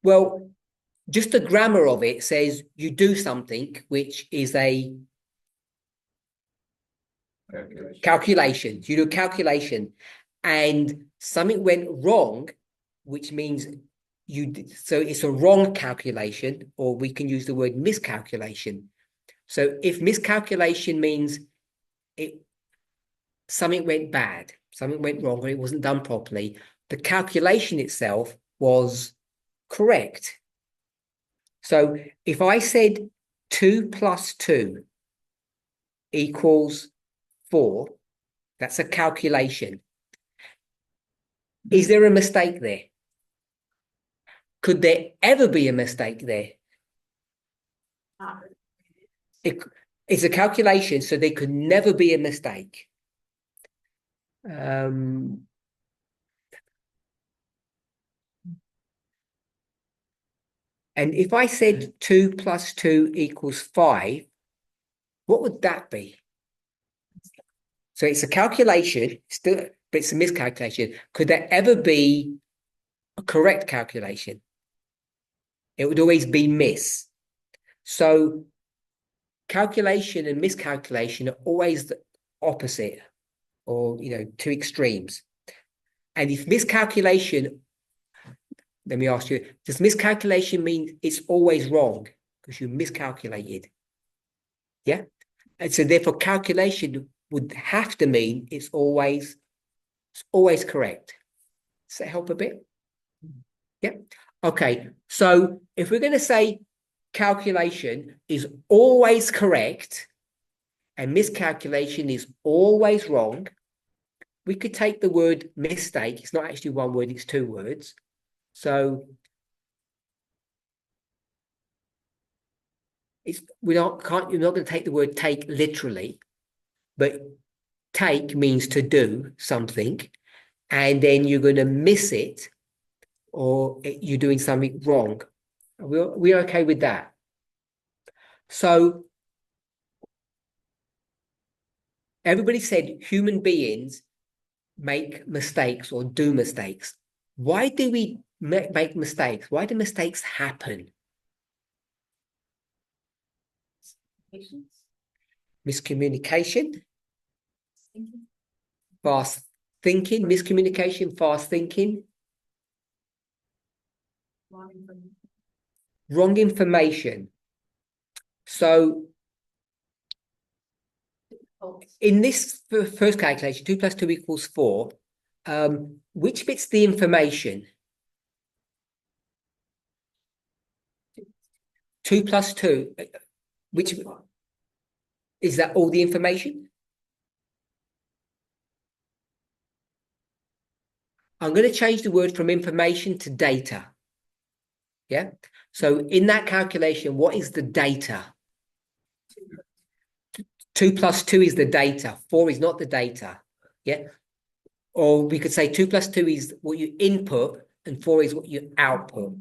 Well, just the grammar of it says you do something which is a calculation. You do a calculation and something went wrong, which means so it's a wrong calculation, or we can use the word miscalculation. So if miscalculation means something went bad, something went wrong, or it wasn't done properly, the calculation itself was correct. So if I said 2 plus 2 equals 4, that's a calculation. Is there a mistake there? Could there ever be a mistake there? It's a calculation, so there could never be a mistake. And if I said 2 plus 2 equals 5, what would that be? So it's a calculation, still, but it's a miscalculation. Could there ever be a correct calculation? It would always be miss. So calculation and miscalculation are always the opposite, or two extremes. And if miscalculation, let me ask you, does miscalculation mean it's always wrong because you miscalculated? Yeah. And so therefore calculation would have to mean it's always correct. Does that help a bit? Yeah. Okay. So if we're going to say calculation is always correct and miscalculation is always wrong, we could take the word mistake. It's not actually one word, it's two words. So you're not going to take the word take literally, but take means to do something, and then you're going to miss it, or you're doing something wrong. We're okay with that. So everybody said human beings make mistakes or do mistakes. Why do we make mistakes? Why do mistakes happen? Miscommunication, fast thinking, miscommunication, fast thinking, wrong information. So in this first calculation, 2 plus 2 equals 4, which bit's the information? 2 plus 2, which is that all the information? I'm going to change the word from information to data. Yeah. So in that calculation, what is the data? 2 plus 2 is the data. 4 is not the data. Yeah. Or we could say 2 plus 2 is what you input, and 4 is what you output.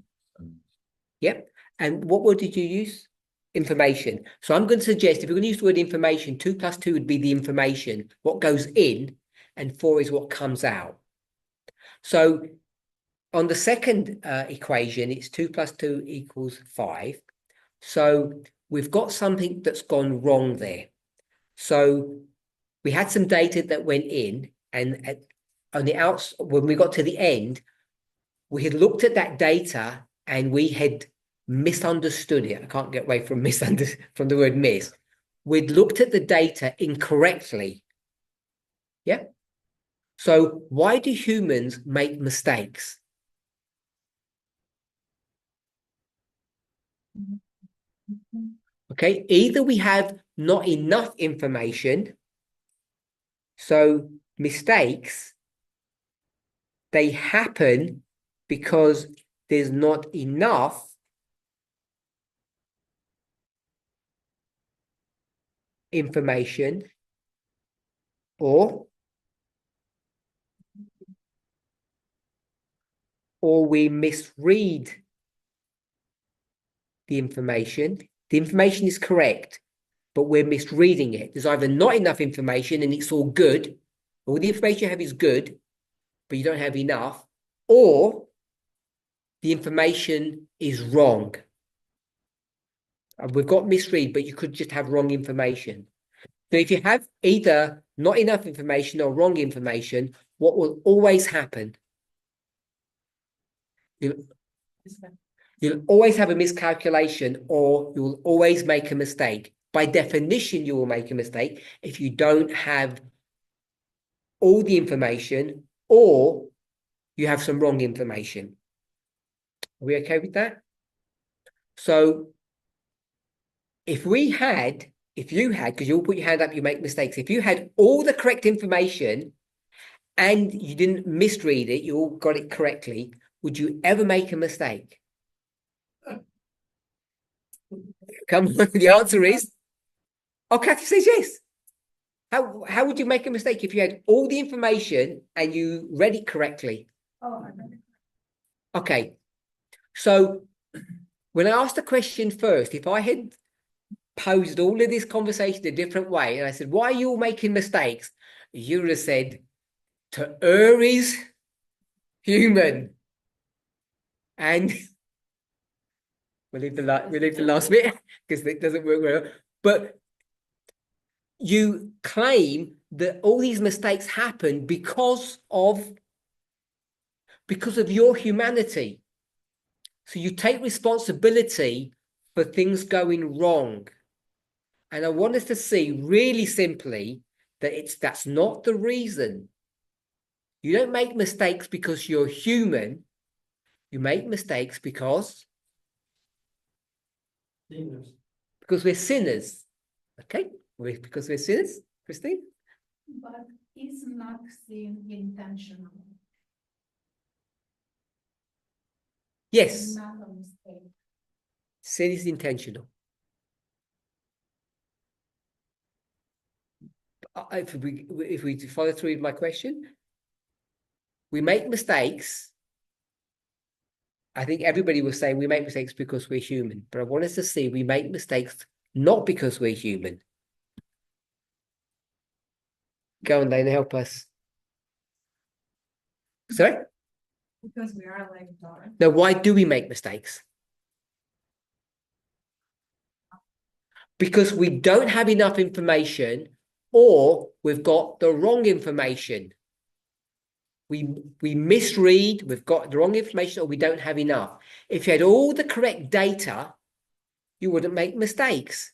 Yep. And what word did you use? Information. So I'm going to suggest if you're going to use the word information, 2 plus 2 would be the information, what goes in, and 4 is what comes out. So on the second equation, it's 2 plus 2 equals 5. So we've got something that's gone wrong there. So we had some data that went in, and on the outs, when we got to the end, we had looked at that data and we had misunderstood it. I can't get away from from the word miss. We'd looked at the data incorrectly. Yeah. So why do humans make mistakes? Okay, either we have not enough information, so mistakes, they happen because there's not enough information, or we misread the information. The information is correct, but we're misreading it. There's either not enough information and it's all good, all the information you have is good, but you don't have enough, or the information is wrong. We've got misread, but you could just have wrong information. So if you have either not enough information or wrong information, what will always happen? You'll always have a miscalculation, or you'll always make a mistake. By definition, you will make a mistake if you don't have all the information or you have some wrong information. Are we okay with that? So if you had, because you'll put your hand up, you make mistakes. If you had all the correct information and you didn't misread it, you all got it correctly, would you ever make a mistake? Come on, the answer is, oh, Kathy says yes. How would you make a mistake if you had all the information and you read it correctly? Oh, I read it. Okay. So when I asked the question first, if I had posed all of this conversation a different way, and I said, why are you all making mistakes? You would have said, to err is human. And we'll leave the last bit because it doesn't work well. But you claim that all these mistakes happen because of your humanity. So you take responsibility for things going wrong. And I want us to see really simply that that's not the reason. You don't make mistakes because you're human. You make mistakes because we're sinners. Okay? Because we're sinners, Christine? But is not sin intentional? Yes. Not a mistake. Sin is intentional. If we follow through with my question, we make mistakes. I think everybody was saying we make mistakes because we're human, but I want us to see we make mistakes not because we're human. Go on, Dana, help us. Sorry? Because we are like God. Now, why do we make mistakes? Because we don't have enough information, or we've got the wrong information. We misread, we've got the wrong information, or we don't have enough. If you had all the correct data, you wouldn't make mistakes.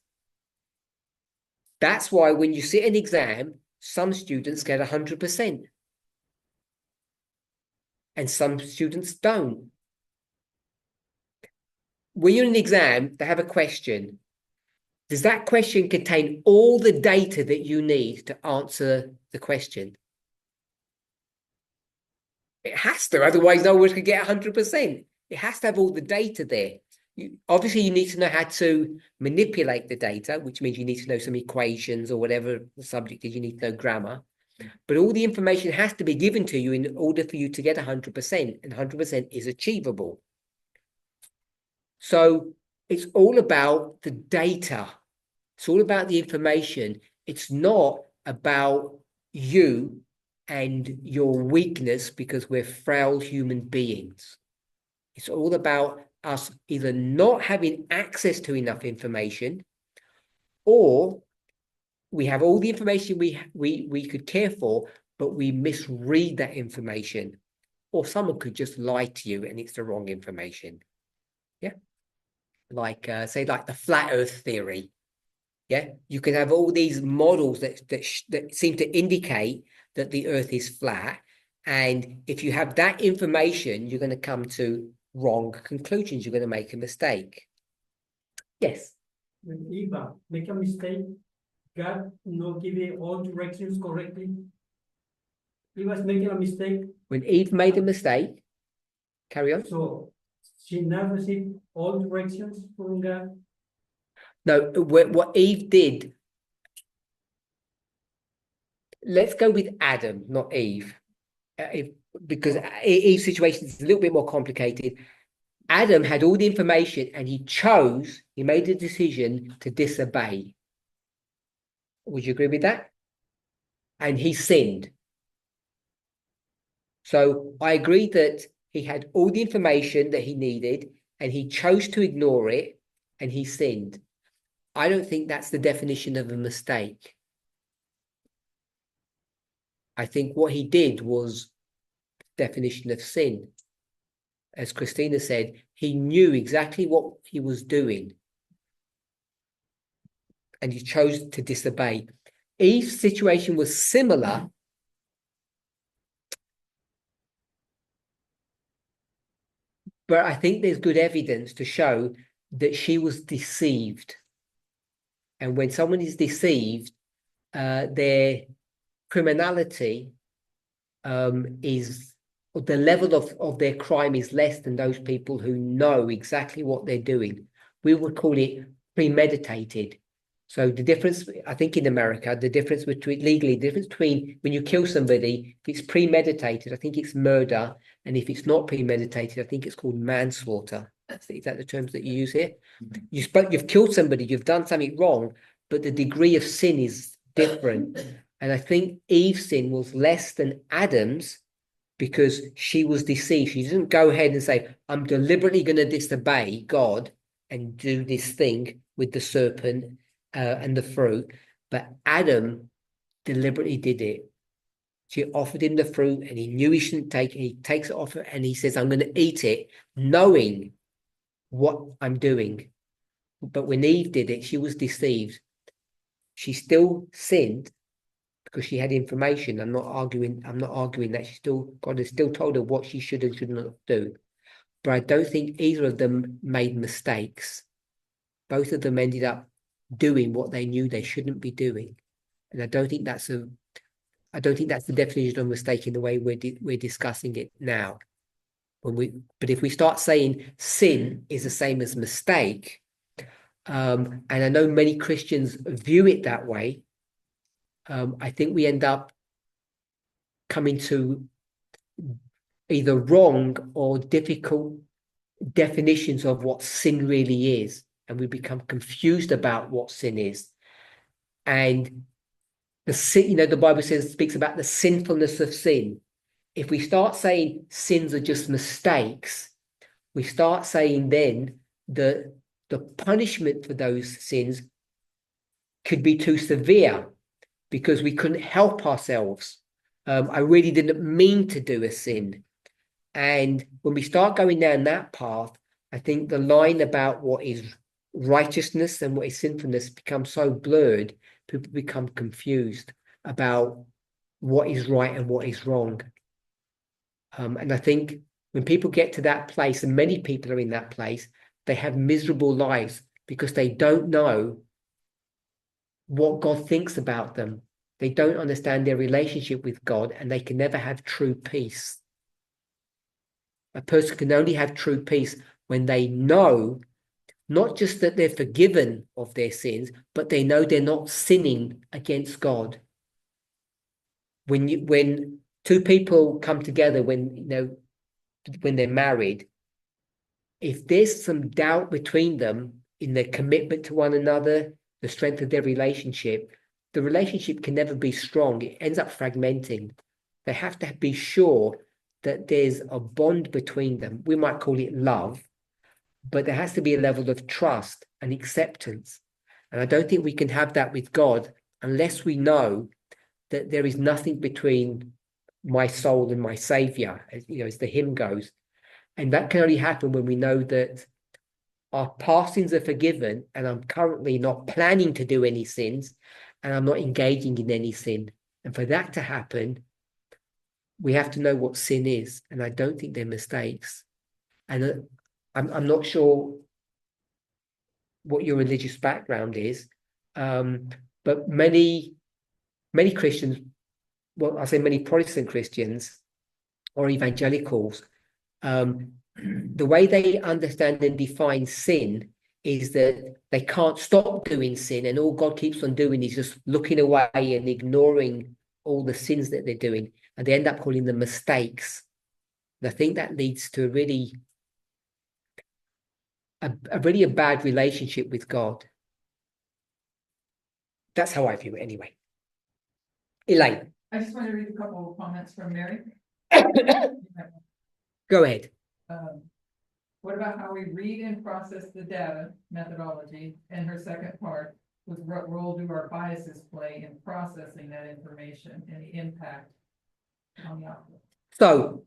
That's why when you sit an exam, some students get 100%. And some students don't. When you're in an exam, they have a question. Does that question contain all the data that you need to answer the question? It has to, otherwise no one could get 100%. It has to have all the data there. Obviously, you need to know how to manipulate the data, which means you need to know some equations or whatever the subject is. You need to know grammar. But all the information has to be given to you in order for you to get 100%, and 100% is achievable. So it's all about the data. It's all about the information. It's not about you and your weakness, because we're frail human beings. It's all about us either not having access to enough information, or we have all the information we could care for, but we misread that information. Or someone could just lie to you and it's the wrong information. Yeah. Like, say, like the flat earth theory. Yeah. You can have all these models that seem to indicate that the earth is flat. And if you have that information, you're going to come to wrong conclusions. You're going to make a mistake. Yes. When Eva make a mistake, God not give it all directions correctly. He was making a mistake, When Eve made a mistake, carry on. so she never received all directions from God. No, what Eve did, let's go with Adam, not Eve. Because Eve's situation is a little bit more complicated. Adam had all the information and he made the decision to disobey. Would you agree with that? And he sinned. So I agree that he had all the information that he needed and he chose to ignore it and he sinned. I don't think that's the definition of a mistake. I think what he did was definition of sin. As Christina said, he knew exactly what he was doing and he chose to disobey. Eve's situation was similar, but I think there's good evidence to show that she was deceived. And when someone is deceived, their criminality is, the level of their crime is less than those people who know exactly what they're doing. We would call it premeditated. So the difference, I think in America, the difference between when you kill somebody, if it's premeditated, I think it's murder. And if it's not premeditated, I think it's called manslaughter. Is that the terms that you use here? You've killed somebody, you've done something wrong, but the degree of sin is different. And I think Eve's sin was less than Adam's because she was deceived. She didn't go ahead and say, I'm deliberately going to disobey God and do this thing with the serpent and the fruit. But Adam deliberately did it. She offered him the fruit and he knew he shouldn't take it. He takes it off her and he says, I'm going to eat it, knowing what I'm doing. But when Eve did it, she was deceived. She still sinned because she had information. I'm not arguing that God has still told her what she should and should not do. But I don't think either of them made mistakes. Both of them ended up doing what they knew they shouldn't be doing. And I don't think that's the definition of mistake in the way we're discussing it now. But if we start saying sin is the same as mistake, and I know many Christians view it that way, I think we end up coming to either wrong or difficult definitions of what sin really is, and we become confused about what sin is. And the sin, the Bible speaks about the sinfulness of sin. If we start saying sins are just mistakes, we start saying then that the punishment for those sins could be too severe because we couldn't help ourselves. I really didn't mean to do a sin. And when we start going down that path, I think the line about what is righteousness and what is sinfulness becomes so blurred, people become confused about what is right and what is wrong. And I think when people get to that place, and many people are in that place, they have miserable lives because they don't know what God thinks about them. They don't understand their relationship with God, and they can never have true peace. A person can only have true peace when they know not just that they're forgiven of their sins, but they know they're not sinning against God. when two people come together, when they're married, if there's some doubt between them in their commitment to one another, the strength of their relationship, the relationship can never be strong. It ends up fragmenting. They have to be sure that there's a bond between them. We might call it love, but there has to be a level of trust and acceptance. And I don't think we can have that with God unless we know that there is nothing between my soul and my Savior, as the hymn goes. And that can only happen when we know that our past sins are forgiven, and I'm currently not planning to do any sins, and I'm not engaging in any sin. And for that to happen, we have to know what sin is. And I don't think they're mistakes. And I'm not sure what your religious background is, but many Christians, well, I say many Protestant Christians or evangelicals, the way they understand and define sin is that they can't stop doing sin, and all God keeps on doing is just looking away and ignoring all the sins that they're doing, and they end up calling them mistakes. And I think that leads to a really bad relationship with God. That's how I view it anyway. Elaine. I just want to read a couple of comments from Mary. Go ahead. What about how we read and process the data methodology? And her second part was what role do our biases play in processing that information and the impact on the output? So,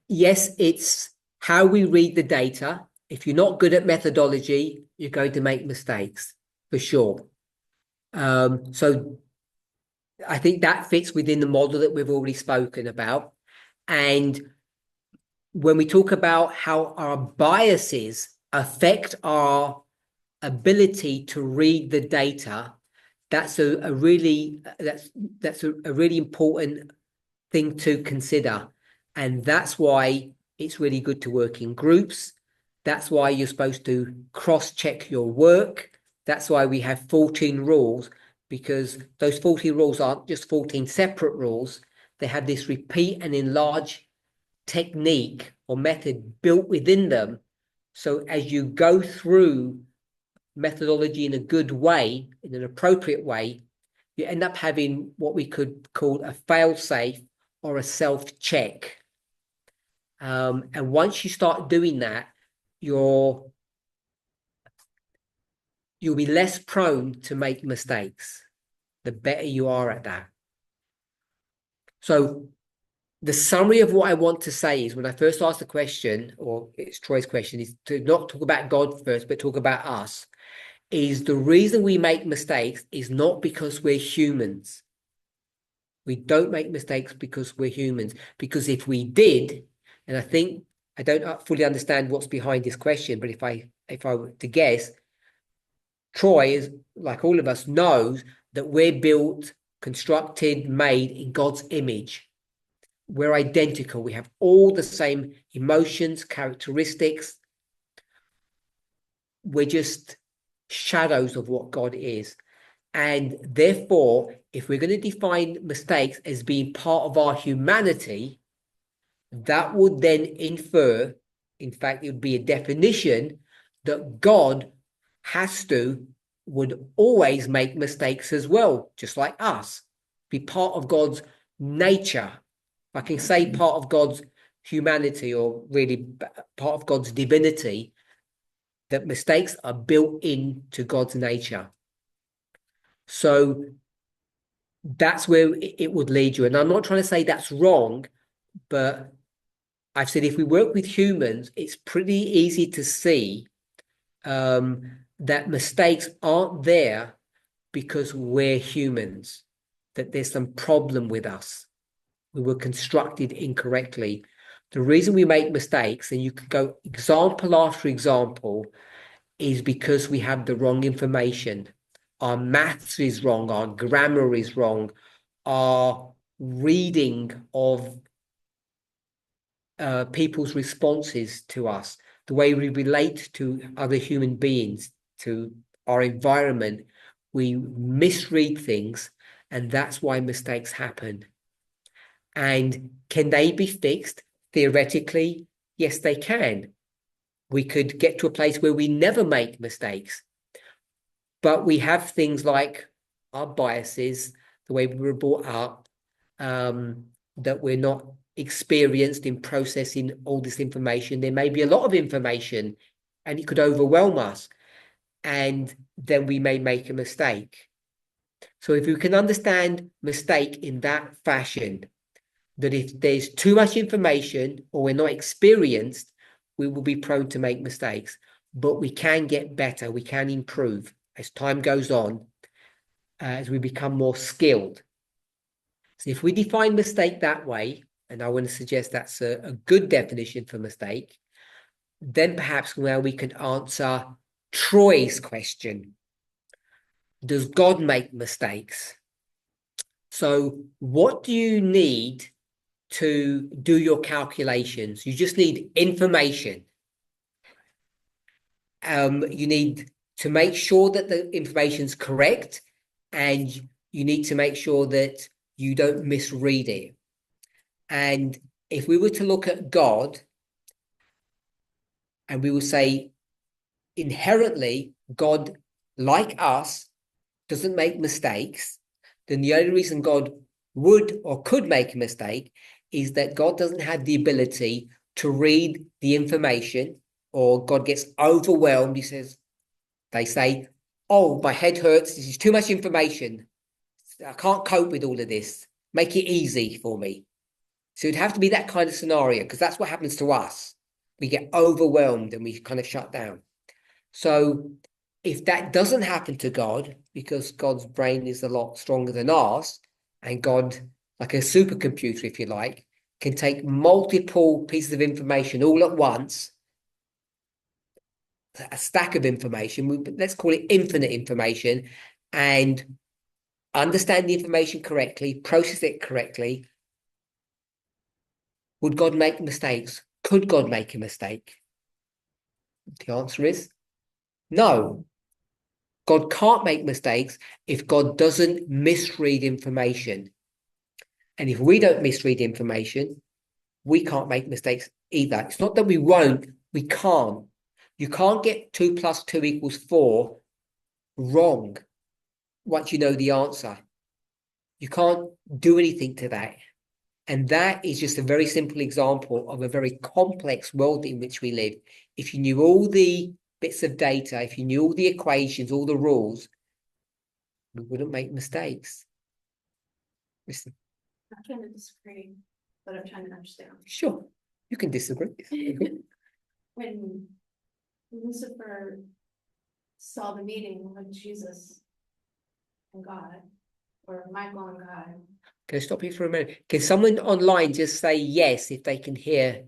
yes, it's how we read the data. If you're not good at methodology, you're going to make mistakes, for sure. So I think that fits within the model that we've already spoken about. And when we talk about how our biases affect our ability to read the data, that's a really important thing to consider. And that's why it's really good to work in groups. That's why you're supposed to cross-check your work. That's why we have 14 rules, because those 14 rules aren't just 14 separate rules. They have this repeat and enlarge technique or method built within them. So as you go through methodology in a good way, in an appropriate way, you end up having what we could call a fail-safe or a self-check. And once you start doing that, you'll be less prone to make mistakes, the better you are at that. So the summary of what I want to say is, when I first asked the question, or it's Troy's question, is to not talk about God first, but talk about us, is the reason we make mistakes is not because we're humans. We don't make mistakes because we're humans. Because if we did, and I think I don't fully understand what's behind this question, but if I were to guess, Troy is, like all of us, knows that we're built, constructed, made in God's image. We're identical. We have all the same emotions, characteristics. We're just shadows of what God is. And therefore, if we're going to define mistakes as being part of our humanity, that would then infer, in fact, it would be a definition that God would always make mistakes as well, just like us, be part of God's nature. I can say part of God's humanity, or really part of God's divinity, that mistakes are built into God's nature. So that's where it would lead you. And I'm not trying to say that's wrong, but I've said if we work with humans, it's pretty easy to see that mistakes aren't there because we're humans, that there's some problem with us. We were constructed incorrectly. The reason we make mistakes, and you could go example after example, is because we have the wrong information. Our maths is wrong, our grammar is wrong, our reading of people's responses to us, the way we relate to other human beings, to our environment, we misread things, and that's why mistakes happen. And can they be fixed? Theoretically, yes, they can. We could get to a place where we never make mistakes. But we have things like our biases, the way we were brought up, that we're not experienced in processing all this information. There may be a lot of information and it could overwhelm us. And then we may make a mistake. So if you can understand mistake in that fashion, that if there's too much information or we're not experienced, we will be prone to make mistakes. But we can get better, we can improve as time goes on, as we become more skilled. So if we define mistake that way, and I want to suggest that's a good definition for mistake, then perhaps now we can answer Troy's question. Does God make mistakes? So what do you need to do your calculations? You just need information. You need to make sure that the information's correct, and you need to make sure that you don't misread it. And if we were to look at God, and we will say, inherently, God, like us, doesn't make mistakes, then the only reason God would or could make a mistake is that God doesn't have the ability to read the information, or God gets overwhelmed. They say, oh, my head hurts. This is too much information. I can't cope with all of this. Make it easy for me. So it'd have to be that kind of scenario, because that's what happens to us. We get overwhelmed and we kind of shut down. So if that doesn't happen to God, because God's brain is a lot stronger than ours, and God, like a supercomputer, if you like, can take multiple pieces of information all at once, a stack of information, let's call it infinite information, and understand the information correctly, process it correctly. Would God make mistakes? Could God make a mistake? The answer is no. God can't make mistakes if God doesn't misread information. And if we don't misread information, we can't make mistakes either. It's not that we won't, we can't. You can't get 2 + 2 = 4 wrong once you know the answer. You can't do anything to that. And that is just a very simple example of a very complex world in which we live. If you knew all the bits of data, if you knew all the equations, all the rules, we wouldn't make mistakes. Listen. I'm trying to disagree, but I'm trying to understand. Sure, you can disagree. When Lucifer saw the meeting of Jesus and God, or Michael and God. Can I stop you for a minute? Can someone online just say yes if they can hear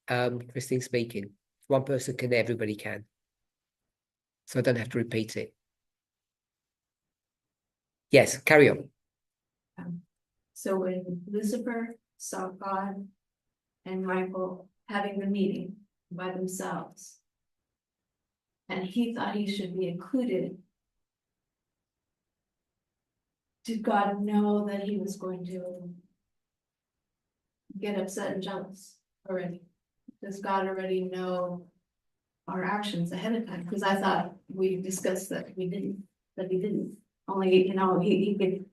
Christine speaking? One person can, everybody can. So I don't have to repeat it. Yes, carry on. So when Lucifer saw God and Michael having the meeting by themselves, and he thought he should be included, did God know that he was going to get upset and jealous already? Does God already know our actions ahead of time? Because I thought we discussed that he didn't. Only, he could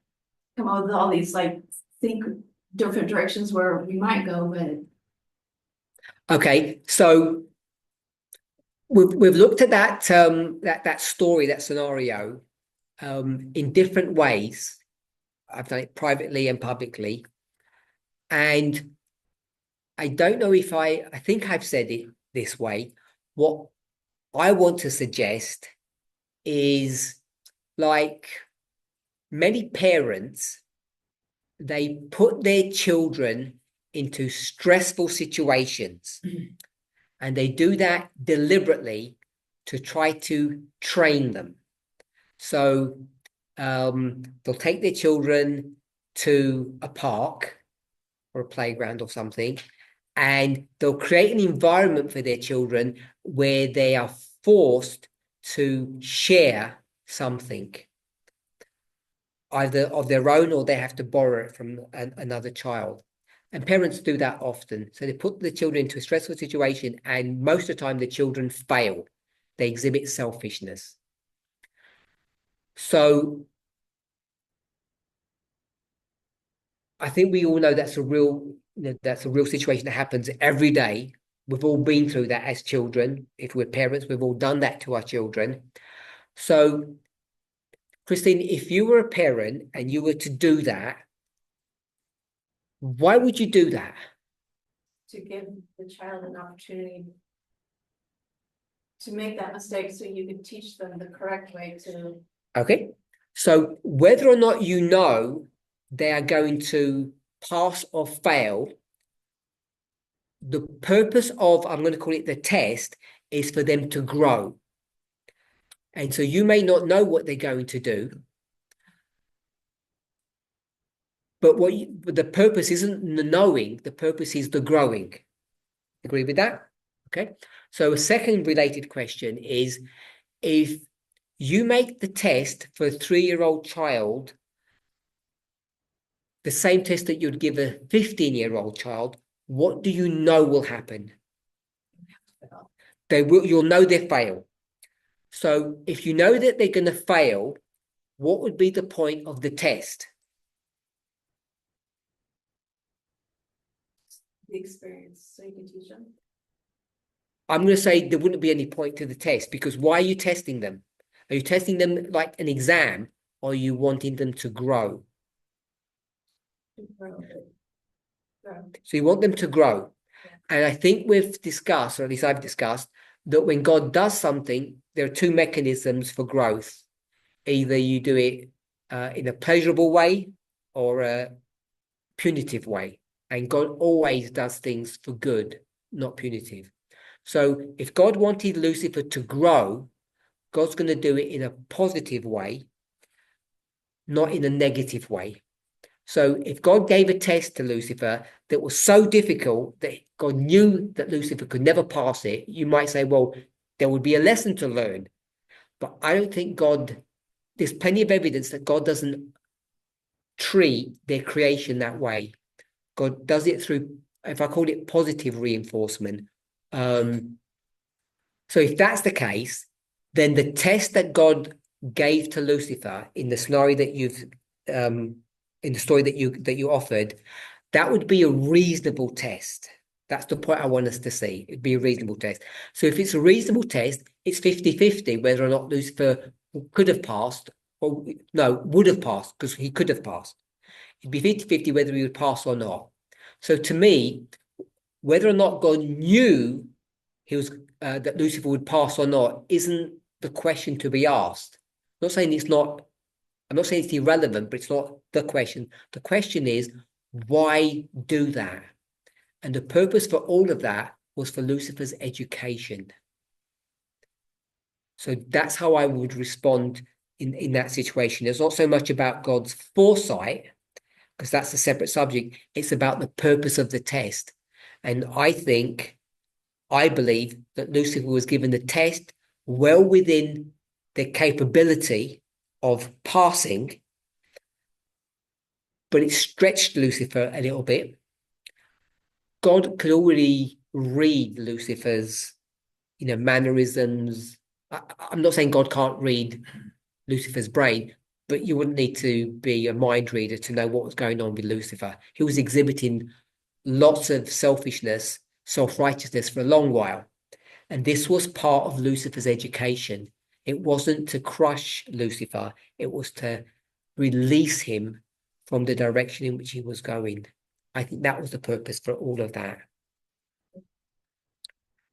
come up with all these, like, think different directions where we might go, but. Okay, so we've looked at that that story, that scenario, in different ways. I've done it privately and publicly, and I don't know if I think I've said it this way. What I want to suggest is, like many parents, they put their children into stressful situations, and they do that deliberately to try to train them. So they'll take their children to a park or a playground or something, and they'll create an environment for their children where they are forced to share something, either of their own or they have to borrow it from another child. And parents do that often. So they put the children into a stressful situation, and most of the time the children fail. They exhibit selfishness. So I think we all know that's a real, that's a real situation that happens every day. We've all been through that as children. If we're parents, we've all done that to our children. So, Christine, if you were a parent and you were to do that, why would you do that? To give the child an opportunity to make that mistake so you can teach them the correct way to. Okay. So whether or not you know they are going to pass or fail, the purpose of, I'm going to call it the test, is for them to grow. And so you may not know what they're going to do, but the purpose isn't the knowing, the purpose is the growing. Agree with that? Okay. So a second related question is, if you make the test for a 3-year-old child, the same test that you'd give a 15-year-old child, what do you know will happen? You'll know they fail. So if you know that they're going to fail, what would be the point of the test? The experience, so you can teach them. I'm going to say there wouldn't be any point to the test, because why are you testing them? Are you testing them like an exam, or are you wanting them to grow? So you want them to grow. And I think we've discussed, or at least I've discussed, that when God does something, there are two mechanisms for growth. Either you do it in a pleasurable way or a punitive way. And God always does things for good, not punitive. So if God wanted Lucifer to grow, God's going to do it in a positive way, not in a negative way. So if God gave a test to Lucifer that was so difficult that God knew that Lucifer could never pass it, you might say, well, there would be a lesson to learn. But I don't think there's plenty of evidence that God doesn't treat their creation that way. God does it through, if I call it positive reinforcement. So if that's the case, then the test that God gave to Lucifer in the scenario that in the story that you offered, that would be a reasonable test. That's the point I want us to see. It'd be a reasonable test. So if it's a reasonable test, it's 50-50 whether or not Lucifer could have passed, or no, would have passed, because he could have passed. It'd be 50-50 whether he would pass or not. So to me, whether or not God knew he was that Lucifer would pass or not isn't the question to be asked. I'm not saying it's not. I'm not saying it's irrelevant, but it's not the question. The question is, why do that? And the purpose for all of that was for Lucifer's education. So that's how I would respond in that situation. It's not so much about God's foresight, because that's a separate subject. It's about the purpose of the test. And I believe that Lucifer was given the test well within the capability of passing, but it stretched Lucifer a little bit. God could already read Lucifer's, mannerisms. I'm not saying God can't read Lucifer's brain, but you wouldn't need to be a mind reader to know what was going on with Lucifer. He was exhibiting lots of selfishness, self-righteousness for a long while. And this was part of Lucifer's education. It wasn't to crush Lucifer. It was to release him from the direction in which he was going. I think that was the purpose for all of that.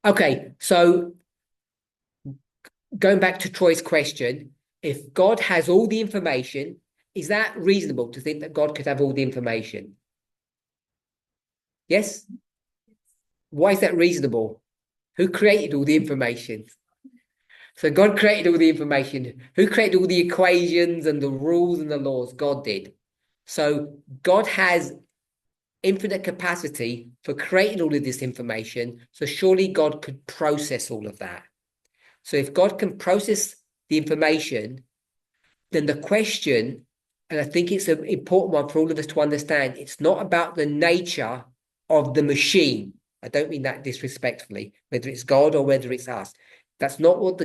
Okay, so going back to Troy's question, if God has all the information, is that reasonable to think that God could have all the information? Yes? Why is that reasonable? Who created all the information? So God created all the information. Who created all the equations and the rules and the laws? God did. So God has infinite capacity for creating all of this information. So surely God could process all of that. So if God can process the information, then the question, and I think it's an important one for all of us to understand, it's not about the nature of the machine. I don't mean that disrespectfully, whether it's God or whether it's us. That's not what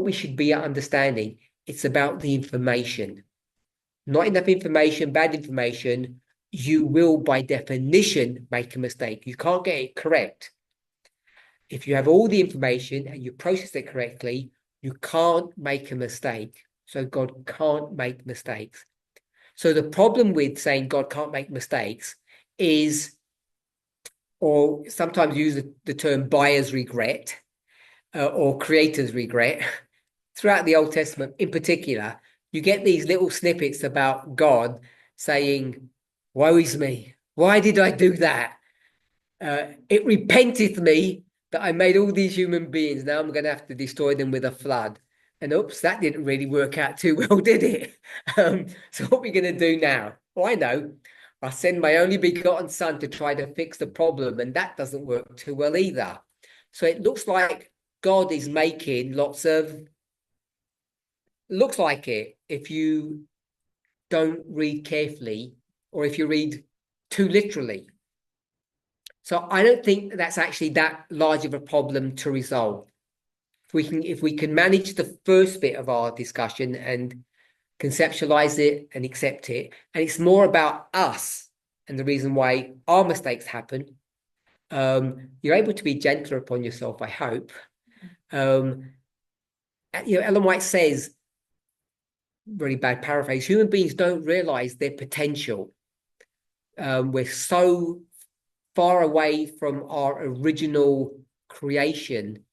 we should be understanding. It's about the information. Not enough information, bad information, you will by definition make a mistake. You can't get it correct. If you have all the information and you process it correctly, you can't make a mistake. So God can't make mistakes. So the problem with saying God can't make mistakes is, or sometimes use the term buyer's regret or creator's regret. Throughout the Old Testament in particular, you get these little snippets about God saying, woe is me. Why did I do that? It repenteth me that I made all these human beings. Now I'm going to have to destroy them with a flood. And oops, that didn't really work out too well, did it? So what are we going to do now? Oh, I know. I send my only begotten son to try to fix the problem, and that doesn't work too well either. So it looks like God is making looks like it if you don't read carefully or if you read too literally. So I don't think that's actually that large of a problem to resolve. If we can manage the first bit of our discussion and conceptualize it and accept it, and it's more about us and the reason why our mistakes happen, you're able to be gentler upon yourself, I hope. Ellen White says, really bad paraphrase, human beings don't realize their potential. We're so far away from our original creation,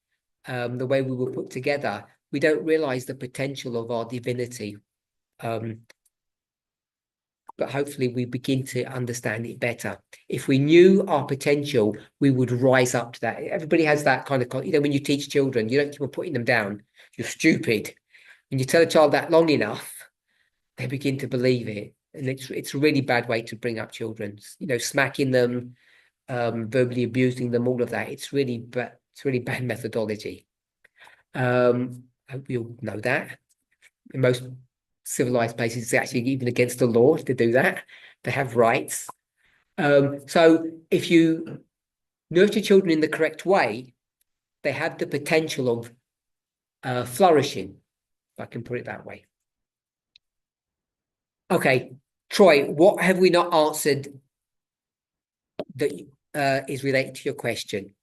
the way we were put together, we don't realize the potential of our divinity. But hopefully we begin to understand it better. If we knew our potential, we would rise up to that. Everybody has that kind of, when you teach children, you don't keep on putting them down. You're stupid. When you tell a child that long enough, they begin to believe it. And it's a really bad way to bring up children, smacking them, verbally abusing them, all of that. It's really bad methodology. I hope you all know that. In most civilized places, it's actually even against the law to do that. They have rights. So if you nurture children in the correct way, they have the potential of flourishing, if I can put it that way. Okay, Troy, what have we not answered that is related to your question?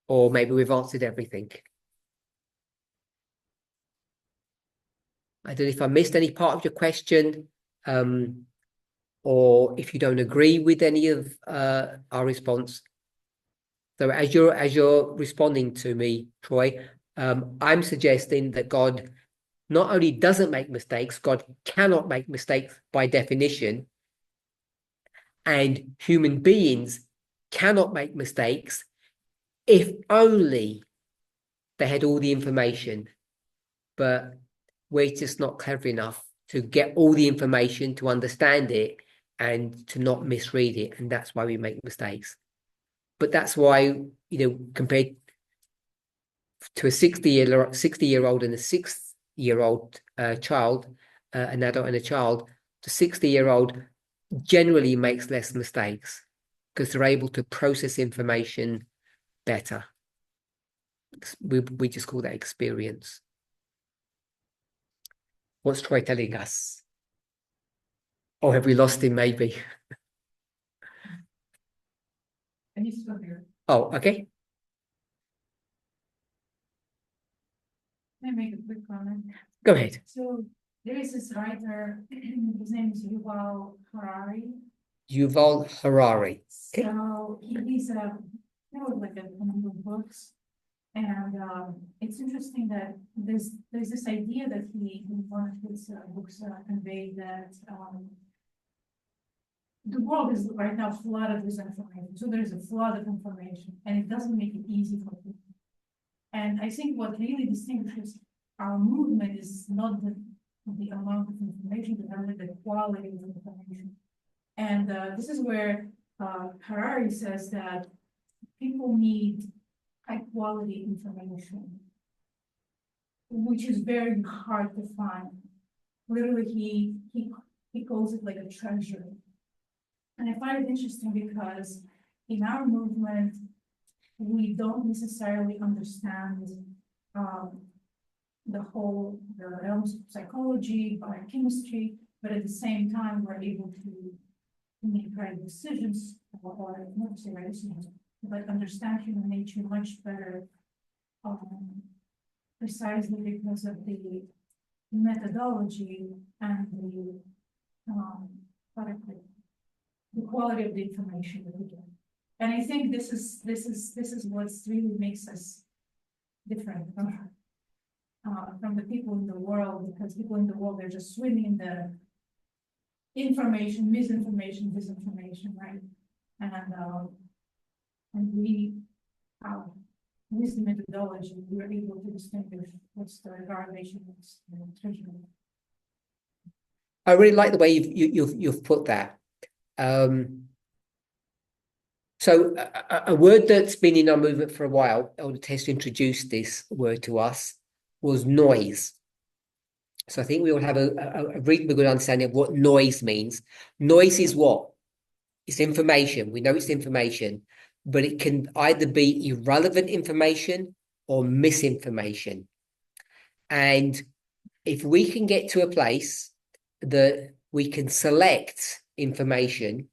Or maybe we've answered everything. I don't know if I missed any part of your question, or if you don't agree with any of our response. So as you're responding to me, Troy, I'm suggesting that God not only doesn't make mistakes, God cannot make mistakes by definition, and human beings cannot make mistakes if only they had all the information. But we're just not clever enough to get all the information, to understand it, and to not misread it. And that's why we make mistakes. But that's why, compared to a 60-year-old and a 6-year-old child, an adult and a child, the 60-year-old generally makes less mistakes because they're able to process information better. We just call that experience. What's Troy telling us? Or have we lost him maybe? And he's still here. Oh, okay. Can I make a quick comment? Go ahead. So there is this writer, his name is Yuval Harari. Yuval Harari. Okay. So he's he wrote like a number of books. And it's interesting that there's this idea that he in one of his books conveyed that the world is right now flooded with information. So there's a flood of information, and it doesn't make it easy for people. And I think what really distinguishes our movement is not the amount of information, but rather the quality of information. And this is where Harari says that people need high quality information, which is very hard to find. Literally, he calls it like a treasure. And I find it interesting because in our movement, we don't necessarily understand the realms of psychology, biochemistry, but at the same time, we're able to make right decisions, or not to say right decisions, but understand human nature much better, precisely because of the methodology and what I call it, the quality of the information that we get. And I think this is what's really makes us different from the people in the world, because people in the world, they're just swimming in the information, misinformation, disinformation, right? And we, with the methodology, we're able to distinguish what's the garbage and what's the treasure. I really like the way you've put that. So a word that's been in our movement for a while, Elder Tess introduced this word to us, was noise. So I think we all have a reasonably good understanding of what noise means. Noise is what? It's information. We know it's information, but it can either be irrelevant information or misinformation. And if we can get to a place that we can select information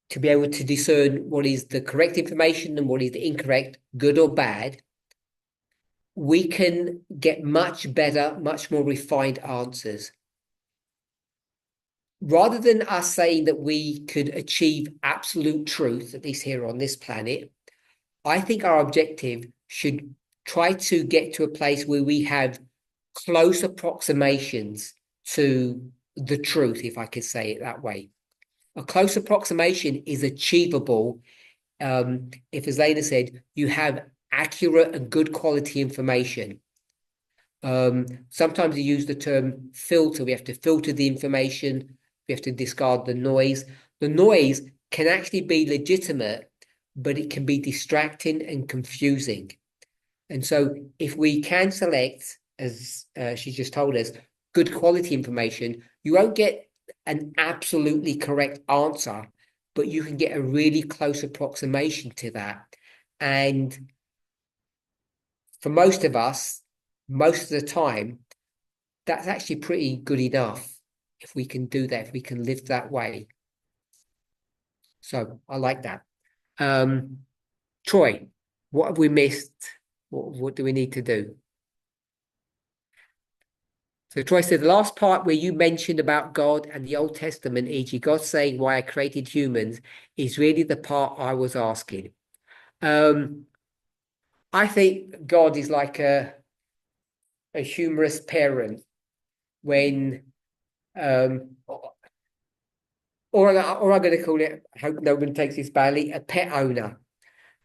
to be able to discern what is the correct information and what is the incorrect, good or bad, we can get much better, much more refined answers. Rather than us saying that we could achieve absolute truth, at least here on this planet, I think our objective should try to get to a place where we have close approximations to the truth, if I could say it that way. A close approximation is achievable if, as Lena said, you have accurate and good quality information. Sometimes you use the term filter. We have to filter the information. We have to discard the noise. The noise can actually be legitimate, but it can be distracting and confusing. And so if we can select, as she just told us, good quality information, you won't get an absolutely correct answer, but you can get a really close approximation to that. And for most of us, most of the time, that's actually pretty good enough if we can do that, if we can live that way. So I like that. Troy, what have we missed? What do we need to do? So Troy said the last part where you mentioned about God and the Old Testament, e.g. God saying why I created humans, is really the part I was asking. I think God is like a humorous parent when or I'm going to call it, I hope no one takes this badly, a pet owner.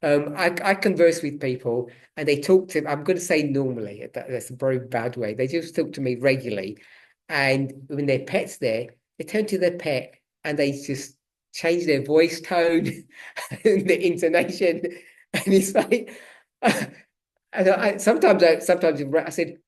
I converse with people and they talk to, I'm going to say normally, that's a very bad way. They just talk to me regularly. And when their pet's there, they turn to their pet and they just change their voice tone and the intonation. And it's like, and sometimes I said,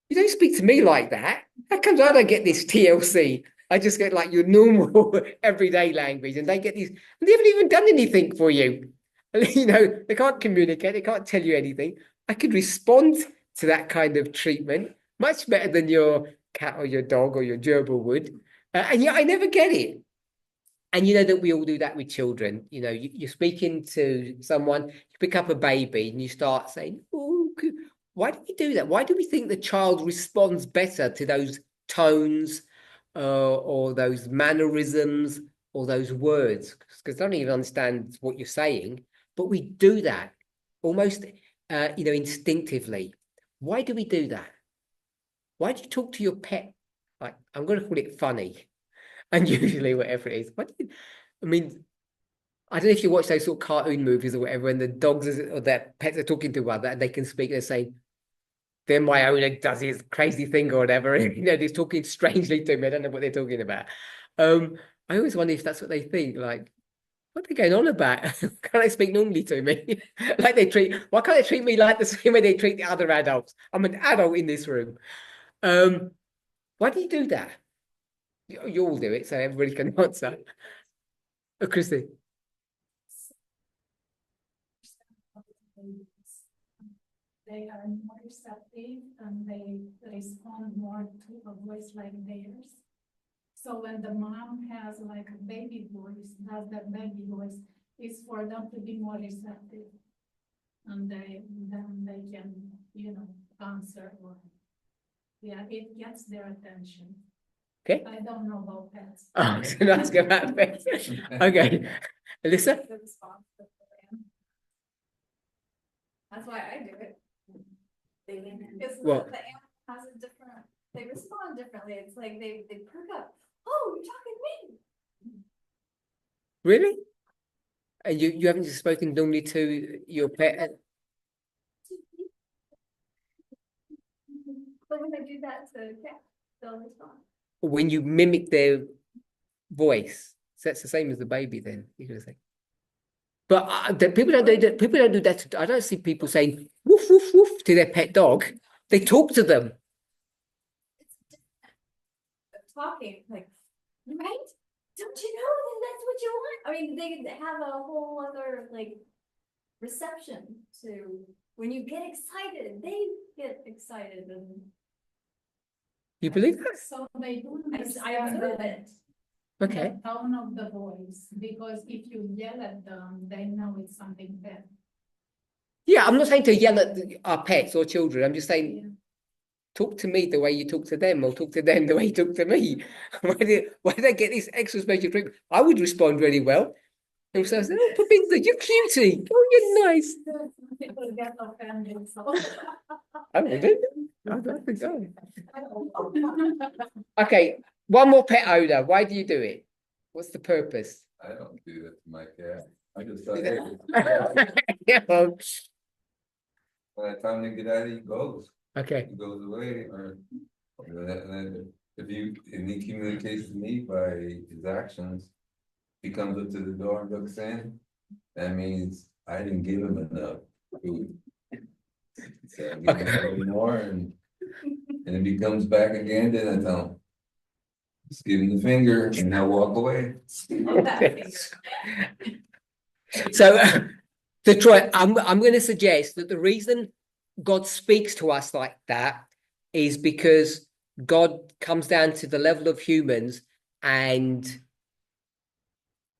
you don't speak to me like that. How comes I don't get this TLC? I just get like your normal everyday language, and they get these, and they haven't even done anything for you. You know, they can't communicate, they can't tell you anything. I could respond to that kind of treatment much better than your cat or your dog or your gerbil would. And yet I never get it. And you know that we all do that with children. You know, you're speaking to someone, you pick up a baby and you start saying, oh, why do we do that? Why do we think the child responds better to those tones or those mannerisms or those words? Because they don't even understand what you're saying. But we do that almost, instinctively. Why do we do that? Why do you talk to your pet? Like, I'm going to call it funny. And usually whatever it is. I mean, I don't know if you watch those sort of cartoon movies or whatever, and the dogs or their pets are talking to one another and they can speak, they're saying, then my owner does his crazy thing or whatever. And, they're talking strangely to me. I don't know what they're talking about. I always wonder if that's what they think. Like, what are they going on about? Can't they speak normally to me? Why can't they treat me like the same way they treat the other adults? I'm an adult in this room. Why do you do that? You all do it, so everybody can answer. Christy. They are more receptive and they respond more to a voice like theirs. So when the mom has like a baby voice, has that baby voice, it's for them to be more receptive. And then they can, answer or, yeah, it gets their attention. Okay. I don't know about pets. Oh, I was going to ask about pets. Okay. Alyssa? The response of the lamb. That's why I do it. Because Well- the animal has a different, they respond differently. It's like they perk up. Oh, you're talking to me. Really? And you haven't just spoken normally to your pet? But when I do that to cats, they'll respond. When you mimic their voice, so that's the same as the baby then, you're going to say. But people don't do that. People don't do that. I don't see people saying woof, woof, woof to their pet dog. They talk to them. It's different. Talking, like, right? Don't you know that that's what you want? I mean, they have a whole other, like, reception to, when you get excited, they get excited and. You believe that? So they do I understand observe it. Okay. the tone of the voice, because if you yell at them, they know it's something bad. Yeah, I'm not saying to yell at our pets or children. I'm just saying, talk to me the way you talk to them, or talk to them the way you talk to me. Why do they get this extra special treatment? I would respond really well. And so I said, oh, Parminder, you're cutie. Oh, you're nice. People get offended, so. I wouldn't. I don't think so. Okay, one more pet owner. Why do you do it? What's the purpose? I don't do that to my cat. I just thought, hey, Yeah, by the time they get out of it, he goes. okay. He goes away, or and then if he communicates to me by his actions, he comes up to the door and looks in, that means I didn't give him enough food. So I give him a little more, and if he comes back again, then I tell him, just give him the finger and he'll walk away. So, to try, I'm going to suggest that the reason God speaks to us like that is because God comes down to the level of humans and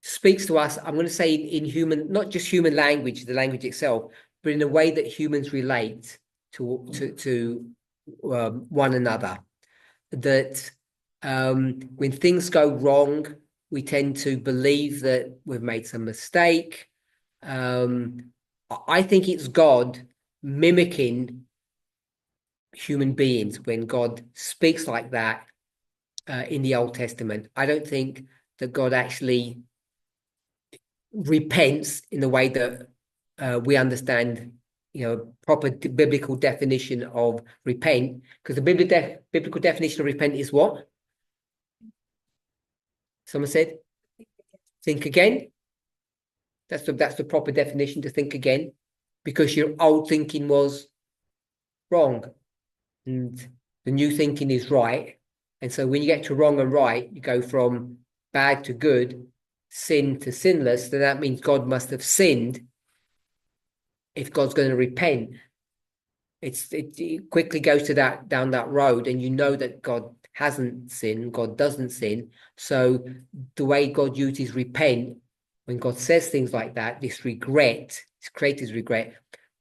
speaks to us. I'm going to say in human, not just human language, the language itself, but in a way that humans relate to one another. That when things go wrong, we tend to believe that we've made some mistake. I think it's God mimicking human beings when God speaks like that in the Old Testament. I don't think that God actually repents in the way that we understand, proper biblical definition of repent, because the biblical definition of repent is what? Someone said, think again. That's the proper definition, to think again, because your old thinking was wrong and the new thinking is right. And so when you get to wrong and right, you go from bad to good, sin to sinless. Then that means God must have sinned if God's going to repent. It quickly goes to down that road, and you know that God hasn't sinned, God doesn't sin. So the way God uses repent, when God says things like that, this regret, this creator's regret,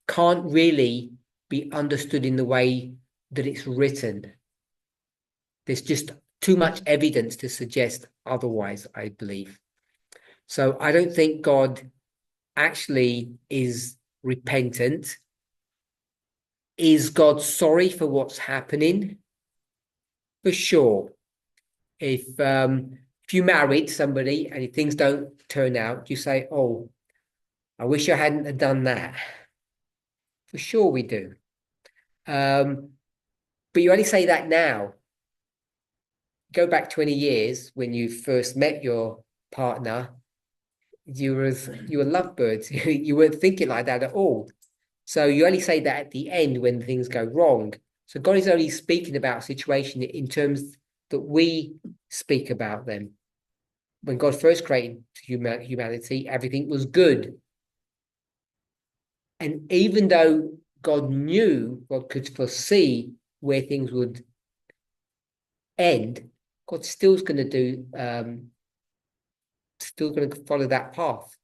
can't really be understood in the way that it's written. There's just too much evidence to suggest otherwise, I believe. So I don't think God actually is repentant. Is God sorry for what's happening? For sure. If you married somebody and if things don't turn out, you say, oh, I wish I hadn't have done that. For sure we do. But you only say that now. Go back 20 years when you first met your partner, you were lovebirds. You weren't thinking like that at all. So you only say that at the end when things go wrong. So God is only speaking about a situation in terms that we speak about them. When God first created humanity, everything was good. And even though God could foresee where things would end, God still's going to still going to follow that path.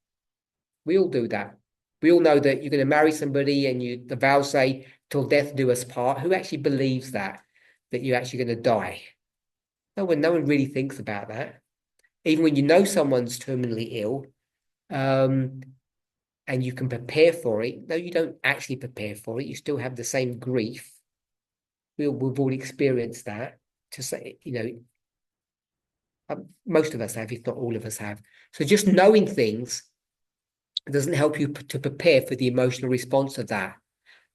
We all do that. We all know that you're going to marry somebody and the vows say, till death do us part. Who actually believes that you're actually going to die? No one really thinks about that. Even when you know someone's terminally ill, and you can prepare for it. No, you don't actually prepare for it. You still have the same grief. We've all experienced that. To say, most of us have, if not all of us have. So just knowing things doesn't help you to prepare for the emotional response of that.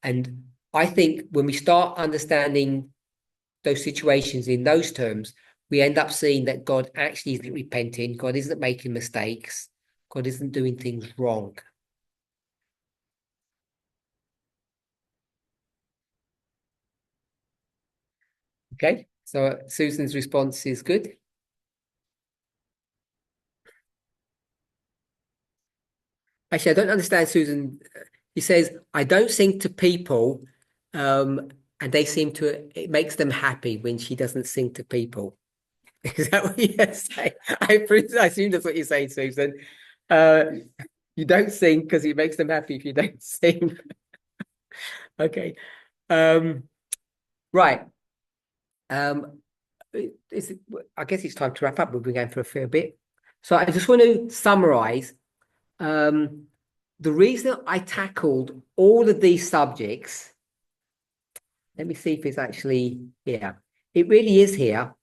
And I think when we start understanding those situations in those terms, we end up seeing that God actually isn't repenting. God isn't making mistakes. God isn't doing things wrong. Okay, so Susan's response is good. Actually, I don't understand, Susan. He says, I don't sing to people, and it makes them happy when she doesn't sing to people. Is that what you're saying? I assume that's what you're saying, Susan. You don't sing because it makes them happy if you don't sing. Okay. Right. I guess it's time to wrap up. We've been going for a fair bit. So I just want to summarize. The reason I tackled all of these subjects, let me see if it's actually here. It really is here,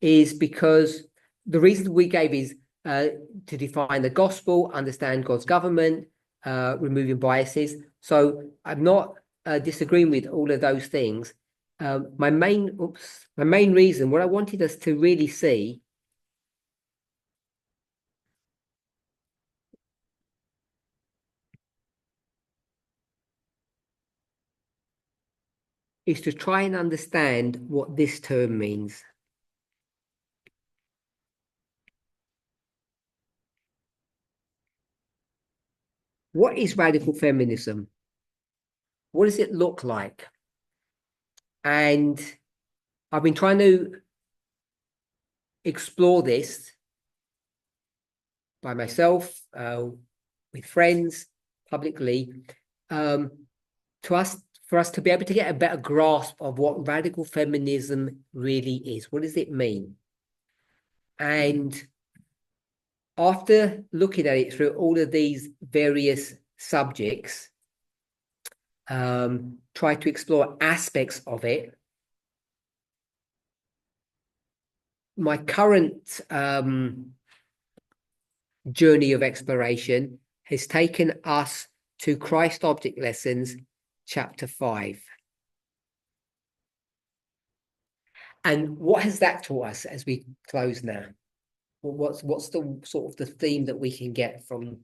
is because the reason we gave is to define the gospel, understand God's government, removing biases. So I'm not disagreeing with all of those things. My main reason, what I wanted us to really see is to try and understand what this term means. What is radical feminism? What does it look like? And I've been trying to explore this by myself, with friends, publicly, for us to be able to get a better grasp of what radical feminism really is. What does it mean? And after looking at it through all of these various subjects, try to explore aspects of it. My current journey of exploration has taken us to Christ Object Lessons, chapter 5. And what has that taught us as we close now? What's the sort of the theme that we can get from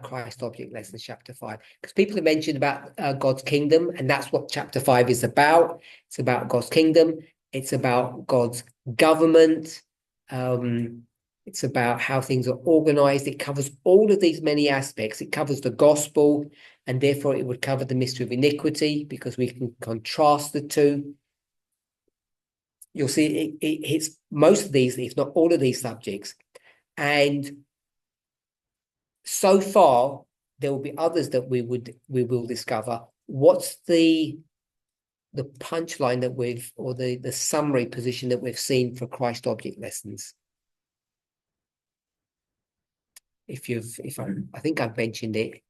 Christ Object Lessons, chapter 5? Because people have mentioned about God's kingdom, and that's what chapter 5 is about. It's about God's kingdom. It's about God's government. It's about how things are organized. It covers all of these many aspects. It covers the gospel, and therefore it would cover the mystery of iniquity, because we can contrast the two. You'll see it hits most of these, if not all of these subjects. And so far, there will be others that we will discover. What's the punchline that or the summary position that we've seen for Christ Object Lessons? I think I've mentioned it.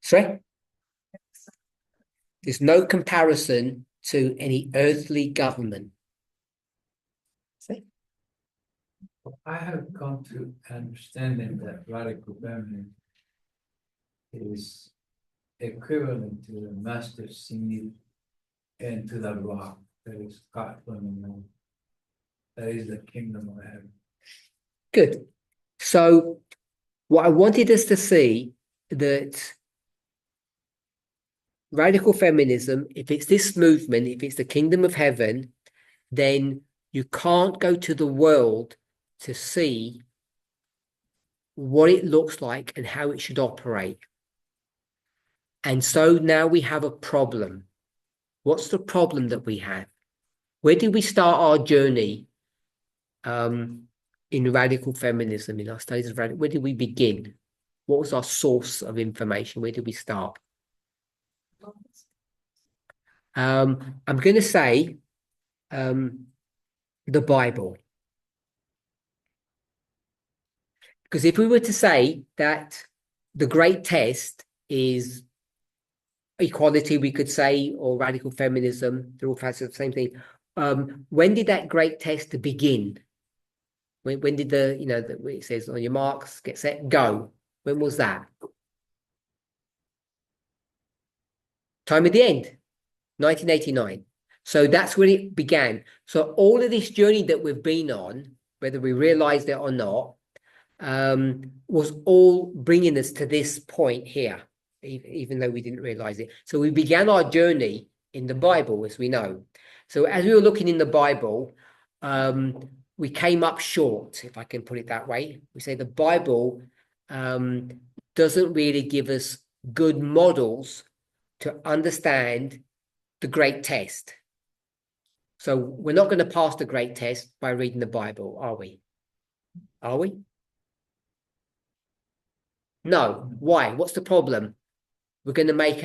Sorry? There's no comparison to any earthly government. See? I have come to understanding that radical feminism is equivalent to the master seed and to the rock that is cut from the moon. That is the kingdom of heaven. Good. So what I wanted us to see, that radical feminism, if it's this movement, if it's the kingdom of heaven, then You can't go to the world to see what it looks like and how it should operate. And so now we have a problem. What's the problem that we have? Where did we start our journey in radical feminism, in our studies of radical? Where did we begin? What was our source of information? Where did we start? I'm going to say the Bible. Because if we were to say that the great test is equality, we could say, or radical feminism, they're all facets of the same thing. When did that great test begin? When did it says on your marks, get set, go. When was that? Time at the end, 1989. So that's when it began. So all of this journey that we've been on, whether we realized it or not, was all bringing us to this point here, even though we didn't realize it. So we began our journey in the Bible, as we know. So as we were looking in the Bible, we came up short, if I can put it that way. We say the Bible doesn't really give us good models to understand the great test. So we're not going to pass the great test by reading the Bible, are we? Are we? No. Why? What's the problem? We're going to make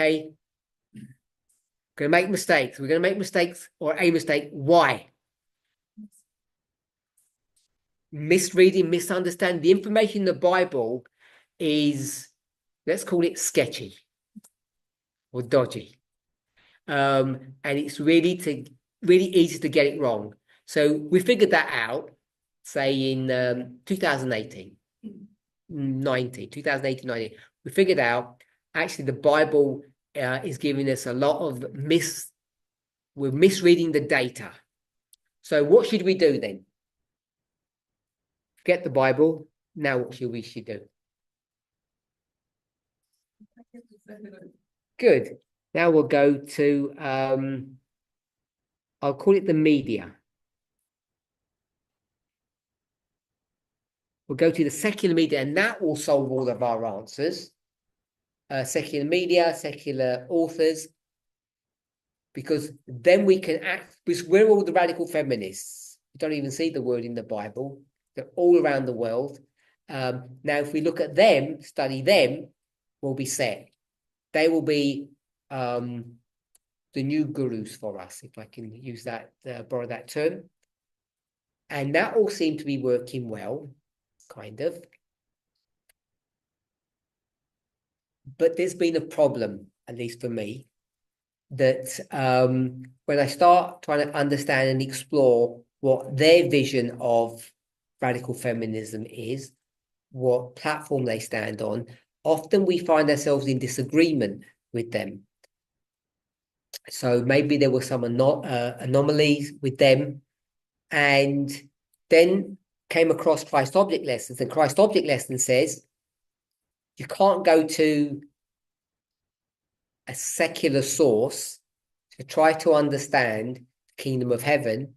mistakes. We're going to make mistakes or a mistake. Why? Misreading, misunderstanding. The information in the Bible is, let's call it sketchy or dodgy. And it's really easy to get it wrong. So we figured that out, say in 2018, 19. We figured out actually the Bible is giving us a lot of we're misreading the data. So what should we do then? Forget the Bible. Now what should we do? Good. Now we'll go to I'll call it the media. We'll go to the secular media, and that will solve all of our answers. Secular media, secular authors, because then we can act, because we're all the radical feminists. You don't even see the word in the Bible. They're all around the world. Now, if we look at them, study them, we'll be set. They will be the new gurus for us, if I can use that, borrow that term. And that all seemed to be working well, kind of. But there's been a problem, at least for me, that when I start trying to understand and explore what their vision of radical feminism is, what platform they stand on, often we find ourselves in disagreement with them. So maybe there were some anomalies with them, and then came across Christ Object Lessons, and Christ Object Lesson says you can't go to a secular source to try to understand the kingdom of heaven.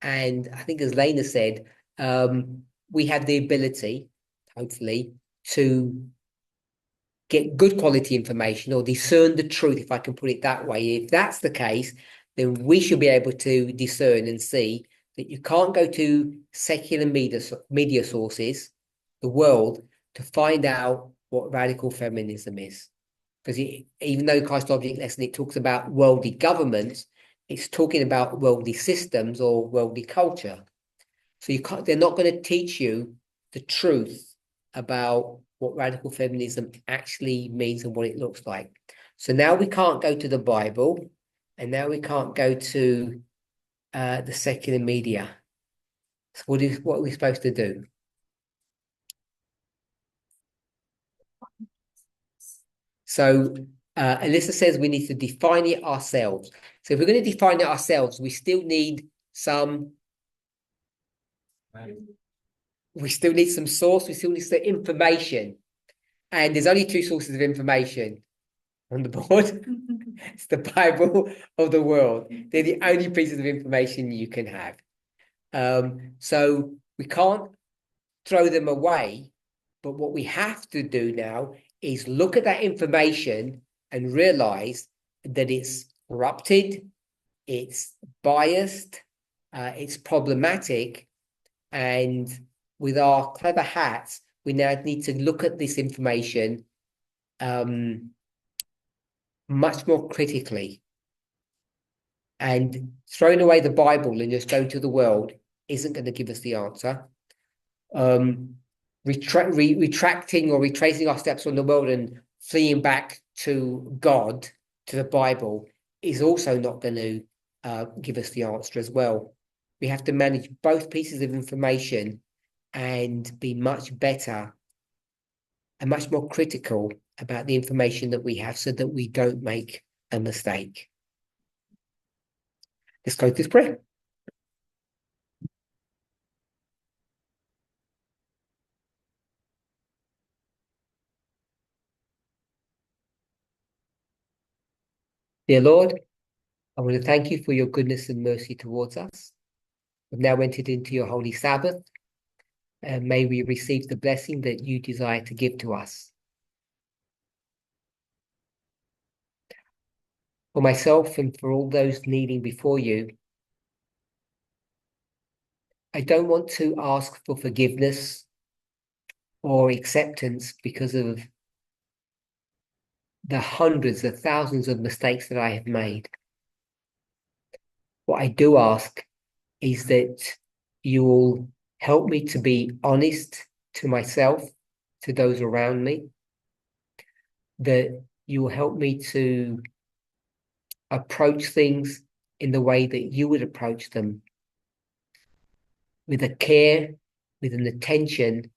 And I think, as Lena said, we have the ability, hopefully, to get good quality information or discern the truth, if I can put it that way. If that's the case, then we should be able to discern and see that you can't go to secular media sources, the world, to find out what radical feminism is. Because even though Christ Object Lesson, it talks about worldly governments, it's talking about worldly systems or worldly culture. So they're not going to teach you the truth about what radical feminism actually means and what it looks like. So now we can't go to the Bible, and now we can't go to the secular media. So what are we supposed to do? So Alyssa says we need to define it ourselves. So if we're going to define it ourselves, we still need some source, we still need some information. And there's only two sources of information on the board. It's the Bible of the world. They're the only pieces of information you can have. So we can't throw them away, but what we have to do now is look at that information and realize that it's corrupted, it's biased, it's problematic, and with our clever hats, we now need to look at this information much more critically. And throwing away the Bible and just going to the world isn't going to give us the answer. Retracting or retracing our steps from the world and fleeing back to God, to the Bible, is also not going to give us the answer as well. We have to manage both pieces of information and be much better and much more critical about the information that we have so that we don't make a mistake. Let's go to this prayer. Dear Lord, I want to thank you for your goodness and mercy towards us. We've now entered into your holy Sabbath, and may we receive the blessing that you desire to give to us. For myself and for all those kneeling before you, I don't want to ask for forgiveness or acceptance because of the hundreds of thousands of mistakes that I have made. What I do ask is that you will help me to be honest to myself, to those around me, that you will help me to approach things in the way that you would approach them, with a care, with an attention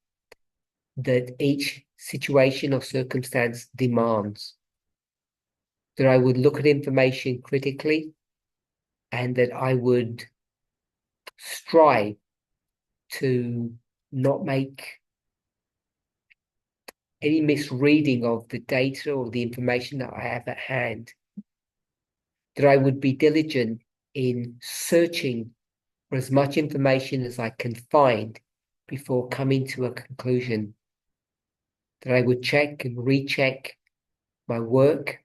that each situation or circumstance demands. That I would look at information critically and that I would strive to not make any misreading of the data or the information that I have at hand. That I would be diligent in searching for as much information as I can find before coming to a conclusion. That I would check and recheck my work,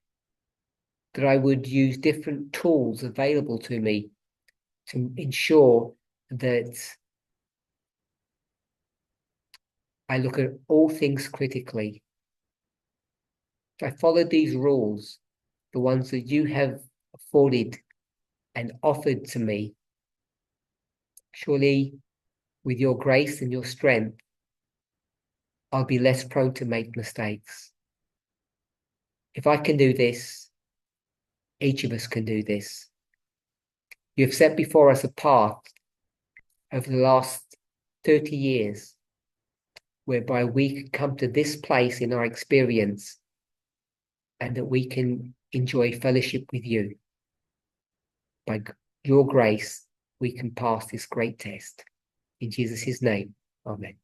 that I would use different tools available to me to ensure that I look at all things critically. If I follow these rules, the ones that you have afforded and offered to me, surely with your grace and your strength, I'll be less prone to make mistakes. If I can do this, each of us can do this. You have set before us a path over the last 30 years whereby we can come to this place in our experience and that we can enjoy fellowship with you. By your grace, we can pass this great test. In Jesus' name, amen.